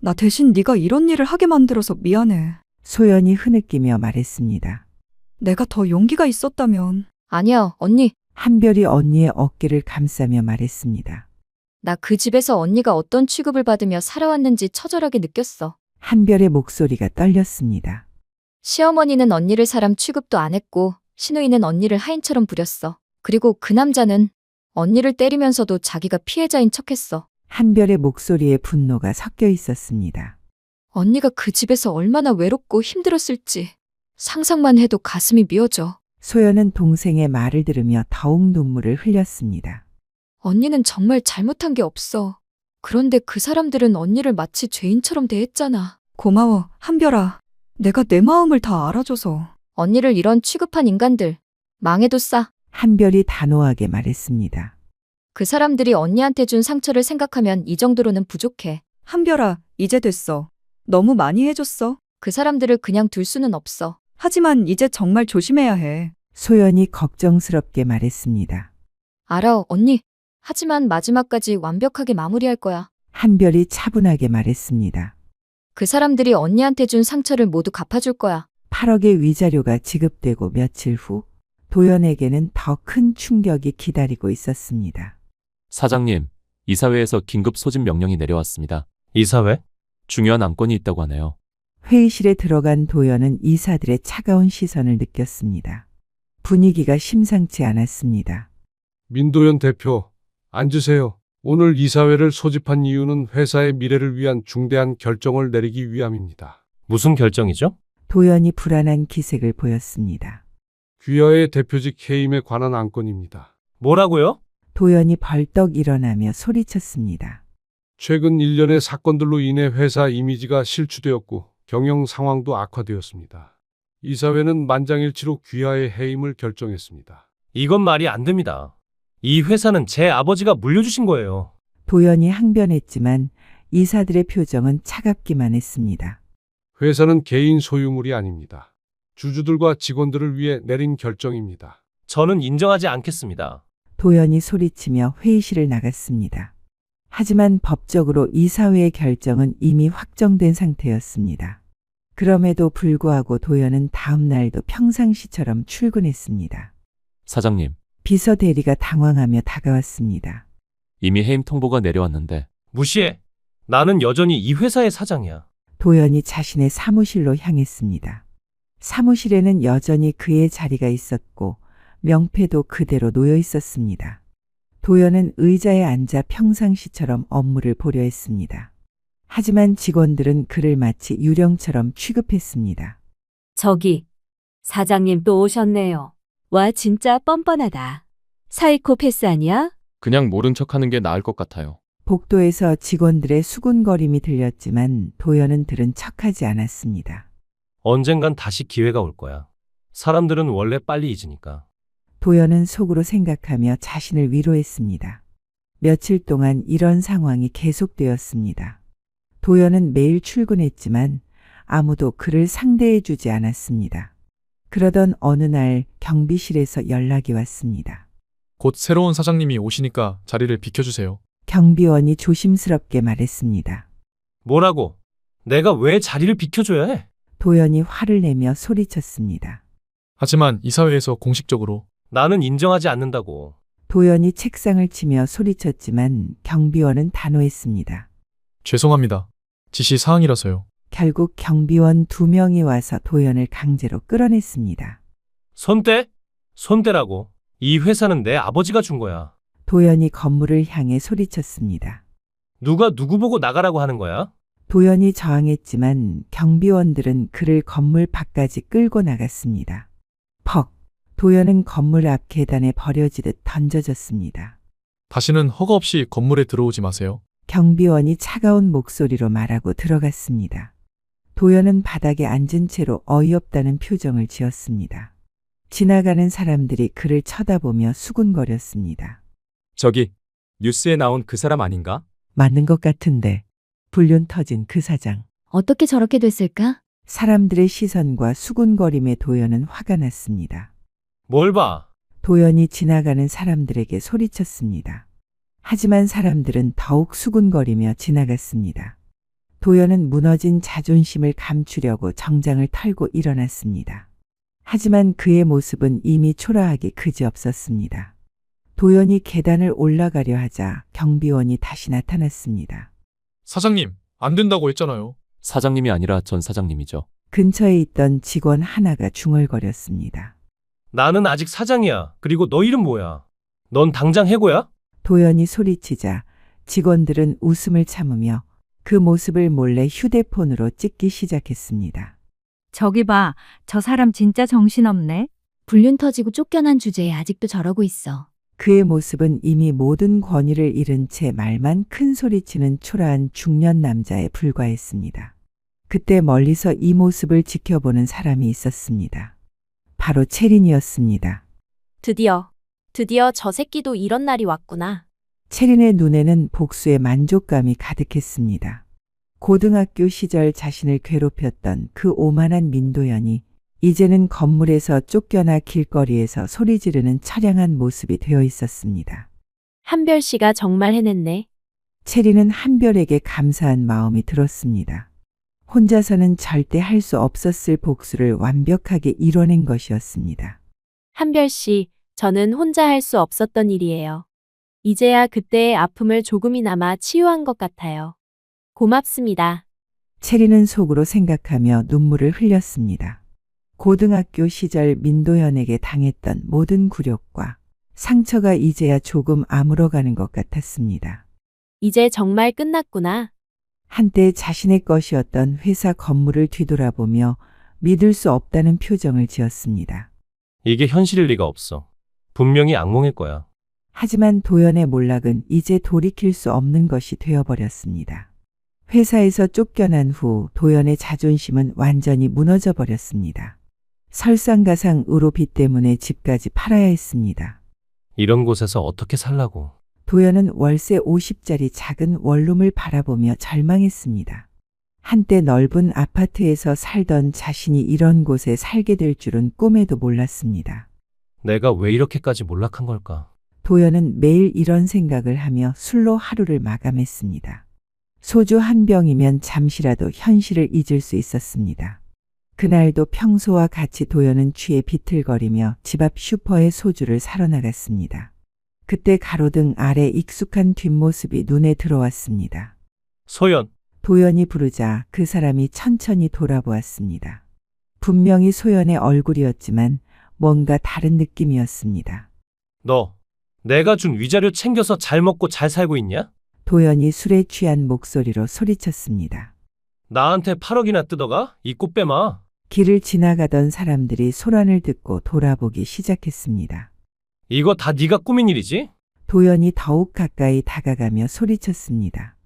나 대신 네가 이런 일을 하게 만들어서 미안해. 소연이 흐느끼며 말했습니다. 내가 더 용기가 있었다면. 아니야, 언니. 한별이 언니의 어깨를 감싸며 말했습니다. 나 그 집에서 언니가 어떤 취급을 받으며 살아왔는지 처절하게 느꼈어. 한별의 목소리가 떨렸습니다. 시어머니는 언니를 사람 취급도 안 했고 시누이는 언니를 하인처럼 부렸어. 그리고 그 남자는 언니를 때리면서도 자기가 피해자인 척했어. 한별의 목소리에 분노가 섞여 있었습니다. 언니가 그 집에서 얼마나 외롭고 힘들었을지 상상만 해도 가슴이 미어져. 소연은 동생의 말을 들으며 더욱 눈물을 흘렸습니다. 언니는 정말 잘못한 게 없어. 그런데 그 사람들은 언니를 마치 죄인처럼 대했잖아. 고마워, 한별아. 내가 내 마음을 다 알아줘서. 언니를 이런 취급한 인간들 망해도 싸. 한별이 단호하게 말했습니다. 그 사람들이 언니한테 준 상처를 생각하면 이 정도로는 부족해. 한별아, 이제 됐어. 너무 많이 해줬어. 그 사람들을 그냥 둘 수는 없어. 하지만 이제 정말 조심해야 해. 소연이 걱정스럽게 말했습니다. 알아, 언니. 하지만 마지막까지 완벽하게 마무리할 거야. 한별이 차분하게 말했습니다. 그 사람들이 언니한테 준 상처를 모두 갚아줄 거야. 8억의 위자료가 지급되고 며칠 후 도연에게는 더 큰 충격이 기다리고 있었습니다. 사장님, 이사회에서 긴급 소집 명령이 내려왔습니다. 이사회? 중요한 안건이 있다고 하네요. 회의실에 들어간 도연은 이사들의 차가운 시선을 느꼈습니다. 분위기가 심상치 않았습니다. 민도연 대표, 앉으세요. 오늘 이사회를 소집한 이유는 회사의 미래를 위한 중대한 결정을 내리기 위함입니다. 무슨 결정이죠? 도연이 불안한 기색을 보였습니다. 귀하의 대표직 해임에 관한 안건입니다. 뭐라고요? 도연이 벌떡 일어나며 소리쳤습니다. 최근 일련의 사건들로 인해 회사 이미지가 실추되었고 경영 상황도 악화되었습니다. 이사회는 만장일치로 귀하의 해임을 결정했습니다. 이건 말이 안 됩니다. 이 회사는 제 아버지가 물려주신 거예요. 도연이 항변했지만 이사들의 표정은 차갑기만 했습니다. 회사는 개인 소유물이 아닙니다. 주주들과 직원들을 위해 내린 결정입니다. 저는 인정하지 않겠습니다. 도연이 소리치며 회의실을 나갔습니다. 하지만 법적으로 이사회의 결정은 이미 확정된 상태였습니다. 그럼에도 불구하고 도연은 다음 날도 평상시처럼 출근했습니다. 사장님, 비서 대리가 당황하며 다가왔습니다. 이미 해임 통보가 내려왔는데. 무시해. 나는 여전히 이 회사의 사장이야. 도연이 자신의 사무실로 향했습니다. 사무실에는 여전히 그의 자리가 있었고 명패도 그대로 놓여 있었습니다. 도연은 의자에 앉아 평상시처럼 업무를 보려 했습니다. 하지만 직원들은 그를 마치 유령처럼 취급했습니다. 저기, 사장님 또 오셨네요. 와, 진짜 뻔뻔하다. 사이코패스 아니야? 그냥 모른 척하는 게 나을 것 같아요. 복도에서 직원들의 수군거림이 들렸지만 도연은 들은 척하지 않았습니다. 언젠간 다시 기회가 올 거야. 사람들은 원래 빨리 잊으니까. 도연은 속으로 생각하며 자신을 위로했습니다. 며칠 동안 이런 상황이 계속되었습니다. 도연은 매일 출근했지만 아무도 그를 상대해주지 않았습니다. 그러던 어느 날 경비실에서 연락이 왔습니다. 곧 새로운 사장님이 오시니까 자리를 비켜주세요. 경비원이 조심스럽게 말했습니다. 뭐라고? 내가 왜 자리를 비켜줘야 해? 도연이 화를 내며 소리쳤습니다. 하지만 이사회에서 공식적으로 나는 인정하지 않는다고. 도연이 책상을 치며 소리쳤지만 경비원은 단호했습니다. 죄송합니다. 지시 사항이라서요. 결국 경비원 2명이 와서 도연을 강제로 끌어냈습니다. 손 떼? 손 떼라고. 이 회사는 내 아버지가 준 거야. 도연이 건물을 향해 소리쳤습니다. 누가 누구 보고 나가라고 하는 거야? 도연이 저항했지만 경비원들은 그를 건물 밖까지 끌고 나갔습니다. 퍽! 도연은 건물 앞 계단에 버려지듯 던져졌습니다. 다시는 허가 없이 건물에 들어오지 마세요. 경비원이 차가운 목소리로 말하고 들어갔습니다. 도연은 바닥에 앉은 채로 어이없다는 표정을 지었습니다. 지나가는 사람들이 그를 쳐다보며 수군거렸습니다. 저기, 뉴스에 나온 그 사람 아닌가? 맞는 것 같은데. 불륜 터진 그 사장. 어떻게 저렇게 됐을까? 사람들의 시선과 수군거림에 도연은 화가 났습니다. 뭘 봐? 도연이 지나가는 사람들에게 소리쳤습니다. 하지만 사람들은 더욱 수군거리며 지나갔습니다. 도연은 무너진 자존심을 감추려고 정장을 털고 일어났습니다. 하지만 그의 모습은 이미 초라하기 그지없었습니다. 도연이 계단을 올라가려 하자 경비원이 다시 나타났습니다. 사장님, 안 된다고 했잖아요. 사장님이 아니라 전 사장님이죠. 근처에 있던 직원 하나가 중얼거렸습니다. 나는 아직 사장이야. 그리고 너 이름 뭐야? 넌 당장 해고야? 도연이 소리치자 직원들은 웃음을 참으며 그 모습을 몰래 휴대폰으로 찍기 시작했습니다. 저기 봐, 저 사람 진짜 정신없네. 불륜 터지고 쫓겨난 주제에 아직도 저러고 있어. 그의 모습은 이미 모든 권위를 잃은 채 말만 큰 소리치는 초라한 중년 남자에 불과했습니다. 그때 멀리서 이 모습을 지켜보는 사람이 있었습니다. 바로 채린이었습니다. 드디어 저 새끼도 이런 날이 왔구나. 채린의 눈에는 복수의 만족감이 가득했습니다. 고등학교 시절 자신을 괴롭혔던 그 오만한 민도연이 이제는 건물에서 쫓겨나 길거리에서 소리 지르는 처량한 모습이 되어 있었습니다. 한별 씨가 정말 해냈네. 채린은 한별에게 감사한 마음이 들었습니다. 혼자서는 절대 할 수 없었을 복수를 완벽하게 이뤄낸 것이었습니다. 한별 씨, 저는 혼자 할 수 없었던 일이에요. 이제야 그때의 아픔을 조금이나마 치유한 것 같아요. 고맙습니다. 채린은 속으로 생각하며 눈물을 흘렸습니다. 고등학교 시절 민도현에게 당했던 모든 굴욕과 상처가 이제야 조금 아물어가는 것 같았습니다. 이제 정말 끝났구나. 한때 자신의 것이었던 회사 건물을 뒤돌아보며 믿을 수 없다는 표정을 지었습니다. 이게 현실일 리가 없어. 분명히 악몽일 거야. 하지만 도연의 몰락은 이제 돌이킬 수 없는 것이 되어버렸습니다. 회사에서 쫓겨난 후 도연의 자존심은 완전히 무너져 버렸습니다. 설상가상으로 빚 때문에 집까지 팔아야 했습니다. 이런 곳에서 어떻게 살라고. 도연은 월세 50짜리 작은 원룸을 바라보며 절망했습니다. 한때 넓은 아파트에서 살던 자신이 이런 곳에 살게 될 줄은 꿈에도 몰랐습니다. 내가 왜 이렇게까지 몰락한 걸까? 도연은 매일 이런 생각을 하며 술로 하루를 마감했습니다. 소주 한 병이면 잠시라도 현실을 잊을 수 있었습니다. 그날도 평소와 같이 도연은 취해 비틀거리며 집 앞 슈퍼에 소주를 사러 나갔습니다. 그때 가로등 아래 익숙한 뒷모습이 눈에 들어왔습니다. 소연. 도연이 부르자 그 사람이 천천히 돌아보았습니다. 분명히 소연의 얼굴이었지만 뭔가 다른 느낌이었습니다. 너, 내가 준 위자료 챙겨서 잘 먹고 잘 살고 있냐? 도연이 술에 취한 목소리로 소리쳤습니다. 나한테 8억이나 뜯어가? 이 꽃뱀아. 길을 지나가던 사람들이 소란을 듣고 돌아보기 시작했습니다. 이거 다 네가 꾸민 일이지? 도연이 더욱 가까이 다가가며 소리쳤습니다.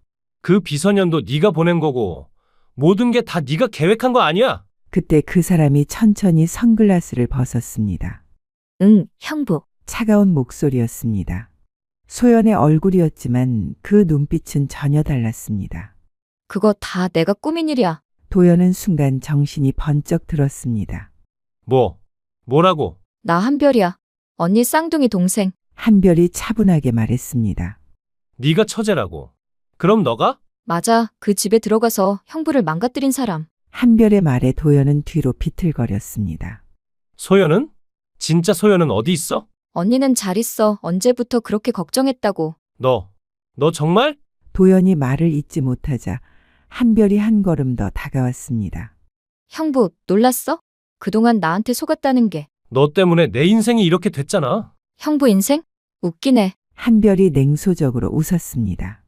그 비서년도 네가 보낸 거고 모든 게 다 네가 계획한 거 아니야? 그때 그 사람이 천천히 선글라스를 벗었습니다. 응, 형부. 차가운 목소리였습니다. 소연의 얼굴이었지만 그 눈빛은 전혀 달랐습니다. 그거 다 내가 꾸민 일이야. 도연은 순간 정신이 번쩍 들었습니다. 뭐라고? 나 한별이야. 언니 쌍둥이 동생. 한별이 차분하게 말했습니다. 네가 처제라고. 그럼 너가? 맞아. 그 집에 들어가서 형부를 망가뜨린 사람. 한별의 말에 도연은 뒤로 비틀거렸습니다. 소연은? 진짜 소연은 어디 있어? 언니는 잘 있어. 언제부터 그렇게 걱정했다고. 너 정말? 도연이 말을 잇지 못하자 한별이 한 걸음 더 다가왔습니다. 형부, 놀랐어? 그동안 나한테 속았다는 게. 너 때문에 내 인생이 이렇게 됐잖아. 형부 인생? 웃기네. 한별이 냉소적으로 웃었습니다.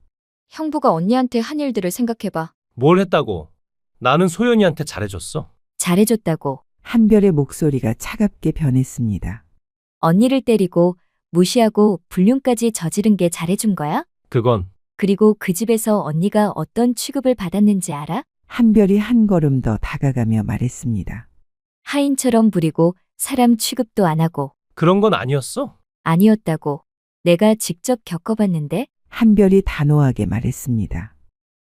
형부가 언니한테 한 일들을 생각해봐. 뭘 했다고? 나는 소연이한테 잘해줬어. 잘해줬다고. 한별의 목소리가 차갑게 변했습니다. 언니를 때리고 무시하고 불륜까지 저지른 게 잘해준 거야? 그건. 그리고 그 집에서 언니가 어떤 취급을 받았는지 알아? 한별이 한 걸음 더 다가가며 말했습니다. 하인처럼 부리고 사람 취급도 안 하고. 그런 건 아니었어? 아니었다고. 내가 직접 겪어봤는데 한별이 단호하게 말했습니다.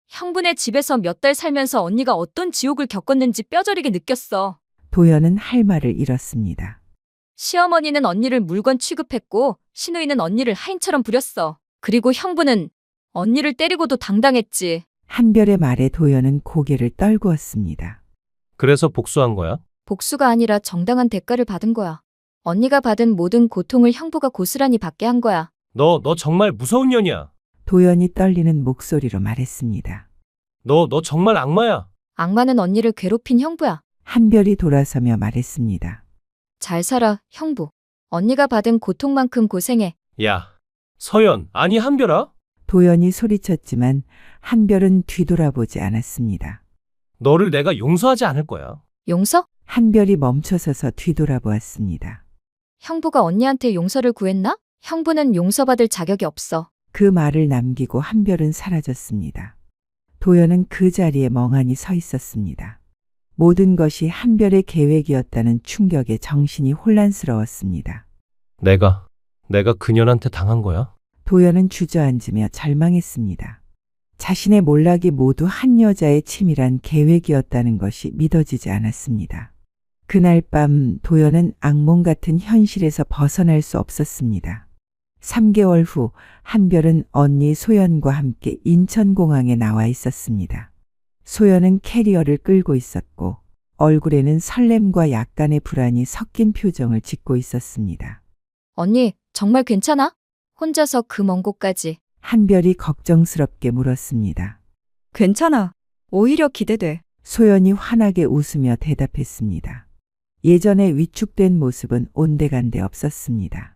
형부네 집에서 몇 달 살면서 언니가 어떤 지옥을 겪었는지 뼈저리게 느꼈어. 도연은 할 말을 잃었습니다. 시어머니는 언니를 물건 취급했고 시누이는 언니를 하인처럼 부렸어. 그리고 형부는 언니를 때리고도 당당했지. 한별의 말에 도연은 고개를 떨구었습니다. 그래서 복수한 거야? 복수가 아니라 정당한 대가를 받은 거야. 언니가 받은 모든 고통을 형부가 고스란히 받게 한 거야. 너 정말 무서운 년이야. 도연이 떨리는 목소리로 말했습니다. 너 정말 악마야. 악마는 언니를 괴롭힌 형부야. 한별이 돌아서며 말했습니다. 잘 살아, 형부. 언니가 받은 고통만큼 고생해. 야, 서연, 아니 한별아? 도연이 소리쳤지만 한별은 뒤돌아보지 않았습니다. 너를 내가 용서하지 않을 거야. 용서? 한별이 멈춰서서 뒤돌아보았습니다. 형부가 언니한테 용서를 구했나? 형부는 용서받을 자격이 없어. 그 말을 남기고 한별은 사라졌습니다. 도연은 그 자리에 멍하니 서 있었습니다. 모든 것이 한별의 계획이었다는 충격에 정신이 혼란스러웠습니다. 내가 그년한테 당한 거야? 도연은 주저앉으며 절망했습니다. 자신의 몰락이 모두 한 여자의 치밀한 계획이었다는 것이 믿어지지 않았습니다. 그날 밤 도연은 악몽 같은 현실에서 벗어날 수 없었습니다. 3개월 후 한별은 언니 소연과 함께 인천공항에 나와 있었습니다. 소연은 캐리어를 끌고 있었고 얼굴에는 설렘과 약간의 불안이 섞인 표정을 짓고 있었습니다. 언니, 정말 괜찮아? 혼자서 그 먼 곳까지. 한별이 걱정스럽게 물었습니다. 괜찮아. 오히려 기대돼. 소연이 환하게 웃으며 대답했습니다. 예전의 위축된 모습은 온데간데 없었습니다.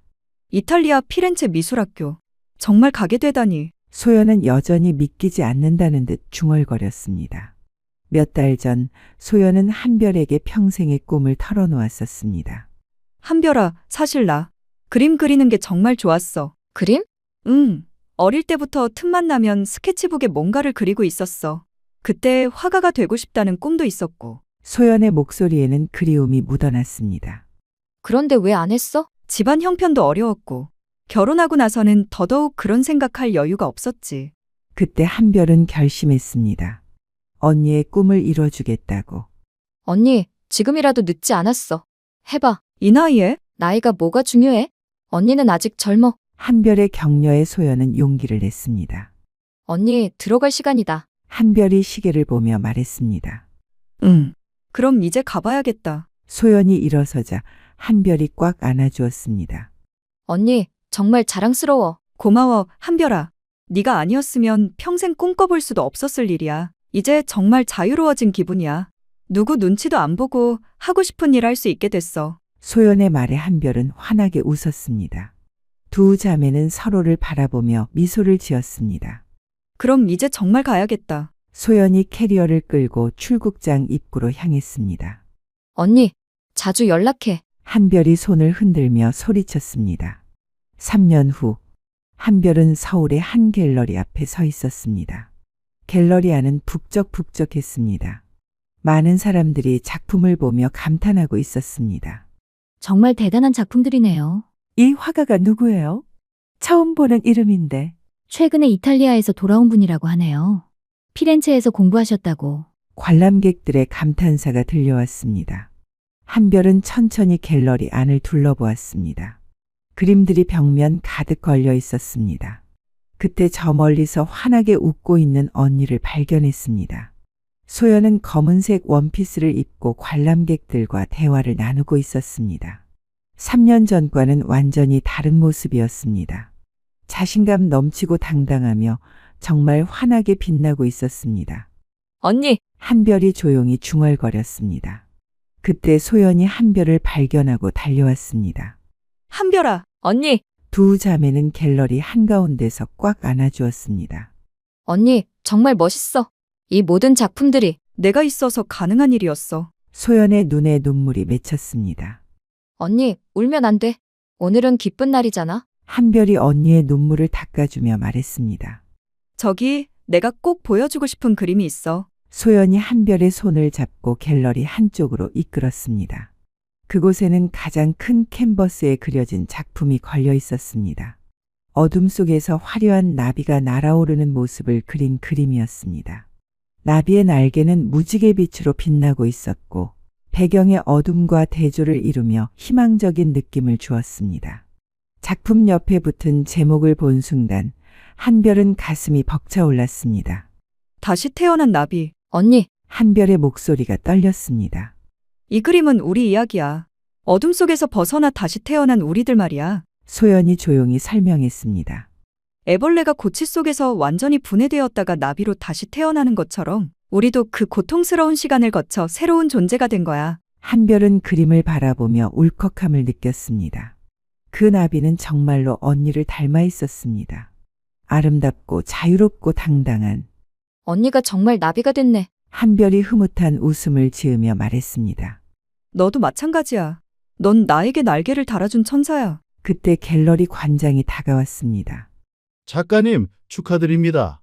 이탈리아 피렌체 미술학교. 정말 가게 되다니. 소연은 여전히 믿기지 않는다는 듯 중얼거렸습니다. 몇 달 전 소연은 한별에게 평생의 꿈을 털어놓았었습니다. 한별아, 사실 나 그림 그리는 게 정말 좋았어. 그림? 응. 어릴 때부터 틈만 나면 스케치북에 뭔가를 그리고 있었어. 그때 화가가 되고 싶다는 꿈도 있었고. 소연의 목소리에는 그리움이 묻어났습니다. 그런데 왜 안 했어? 집안 형편도 어려웠고. 결혼하고 나서는 더더욱 그런 생각할 여유가 없었지. 그때 한별은 결심했습니다. 언니의 꿈을 이뤄주겠다고. 언니, 지금이라도 늦지 않았어. 해봐. 이 나이에? 나이가 뭐가 중요해? 언니는 아직 젊어. 한별의 격려에 소연은 용기를 냈습니다. 언니, 들어갈 시간이다. 한별이 시계를 보며 말했습니다. 응. 그럼 이제 가봐야겠다. 소연이 일어서자 한별이 꽉 안아주었습니다. 언니, 정말 자랑스러워. 고마워, 한별아. 네가 아니었으면 평생 꿈꿔볼 수도 없었을 일이야. 이제 정말 자유로워진 기분이야. 누구 눈치도 안 보고 하고 싶은 일 할 수 있게 됐어. 소연의 말에 한별은 환하게 웃었습니다. 두 자매는 서로를 바라보며 미소를 지었습니다. 그럼 이제 정말 가야겠다. 소연이 캐리어를 끌고 출국장 입구로 향했습니다. 언니, 자주 연락해. 한별이 손을 흔들며 소리쳤습니다. 3년 후 한별은 서울의 한 갤러리 앞에 서 있었습니다. 갤러리 안은 북적북적했습니다. 많은 사람들이 작품을 보며 감탄하고 있었습니다. 정말 대단한 작품들이네요. 이 화가가 누구예요? 처음 보는 이름인데. 최근에 이탈리아에서 돌아온 분이라고 하네요. 피렌체에서 공부하셨다고. 관람객들의 감탄사가 들려왔습니다. 한별은 천천히 갤러리 안을 둘러보았습니다. 그림들이 벽면 가득 걸려 있었습니다. 그때 저 멀리서 환하게 웃고 있는 언니를 발견했습니다. 소연은 검은색 원피스를 입고 관람객들과 대화를 나누고 있었습니다. 3년 전과는 완전히 다른 모습이었습니다. 자신감 넘치고 당당하며 정말 환하게 빛나고 있었습니다. 언니! 한별이 조용히 중얼거렸습니다. 그때 소연이 한별을 발견하고 달려왔습니다. 한별아! 언니! 두 자매는 갤러리 한가운데서 꽉 안아주었습니다. 언니, 정말 멋있어. 이 모든 작품들이 내가 있어서 가능한 일이었어. 소연의 눈에 눈물이 맺혔습니다. 언니, 울면 안 돼. 오늘은 기쁜 날이잖아. 한별이 언니의 눈물을 닦아주며 말했습니다. 저기, 내가 꼭 보여주고 싶은 그림이 있어. 소연이 한별의 손을 잡고 갤러리 한쪽으로 이끌었습니다. 그곳에는 가장 큰 캔버스에 그려진 작품이 걸려 있었습니다. 어둠 속에서 화려한 나비가 날아오르는 모습을 그린 그림이었습니다. 나비의 날개는 무지개 빛으로 빛나고 있었고 배경의 어둠과 대조를 이루며 희망적인 느낌을 주었습니다. 작품 옆에 붙은 제목을 본 순간 한별은 가슴이 벅차올랐습니다. 다시 태어난 나비. 언니, 한별의 목소리가 떨렸습니다. 이 그림은 우리 이야기야. 어둠 속에서 벗어나 다시 태어난 우리들 말이야. 소연이 조용히 설명했습니다. 애벌레가 고치 속에서 완전히 분해되었다가 나비로 다시 태어나는 것처럼 우리도 그 고통스러운 시간을 거쳐 새로운 존재가 된 거야. 한별은 그림을 바라보며 울컥함을 느꼈습니다. 그 나비는 정말로 언니를 닮아 있었습니다. 아름답고 자유롭고 당당한. 언니가 정말 나비가 됐네. 한별이 흐뭇한 웃음을 지으며 말했습니다. 너도 마찬가지야. 넌 나에게 날개를 달아준 천사야. 그때 갤러리 관장이 다가왔습니다. 작가님, 축하드립니다.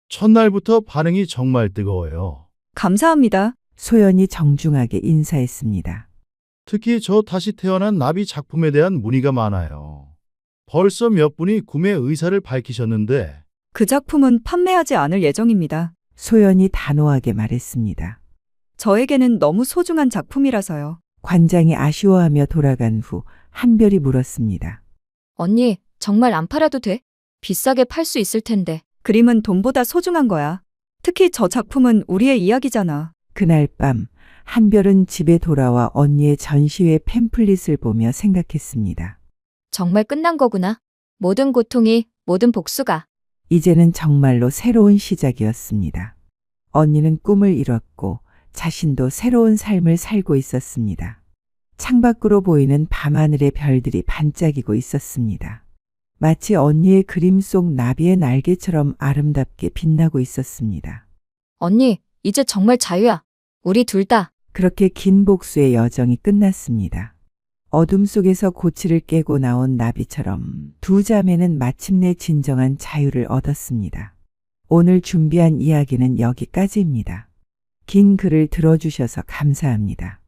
첫날부터 반응이 정말 뜨거워요. 감사합니다. 소연이 정중하게 인사했습니다. 특히 저 다시 태어난 나비 작품에 대한 문의가 많아요. 벌써 몇 분이 구매 의사를 밝히셨는데 그 작품은 판매하지 않을 예정입니다. 소연이 단호하게 말했습니다. 저에게는 너무 소중한 작품이라서요. 관장이 아쉬워하며 돌아간 후 한별이 물었습니다. 언니, 정말 안 팔아도 돼? 비싸게 팔 수 있을 텐데. 그림은 돈보다 소중한 거야. 특히 저 작품은 우리의 이야기잖아. 그날 밤 한별은 집에 돌아와 언니의 전시회 팸플릿을 보며 생각했습니다. 정말 끝난 거구나. 모든 고통이, 모든 복수가. 이제는 정말로 새로운 시작이었습니다. 언니는 꿈을 이뤘고 자신도 새로운 삶을 살고 있었습니다. 창밖으로 보이는 밤하늘의 별들이 반짝이고 있었습니다. 마치 언니의 그림 속 나비의 날개처럼 아름답게 빛나고 있었습니다. 언니, 이제 정말 자유야. 우리 둘 다. 그렇게 긴 복수의 여정이 끝났습니다. 어둠 속에서 고치를 깨고 나온 나비처럼 두 자매는 마침내 진정한 자유를 얻었습니다. 오늘 준비한 이야기는 여기까지입니다. 긴 글을 들어주셔서 감사합니다.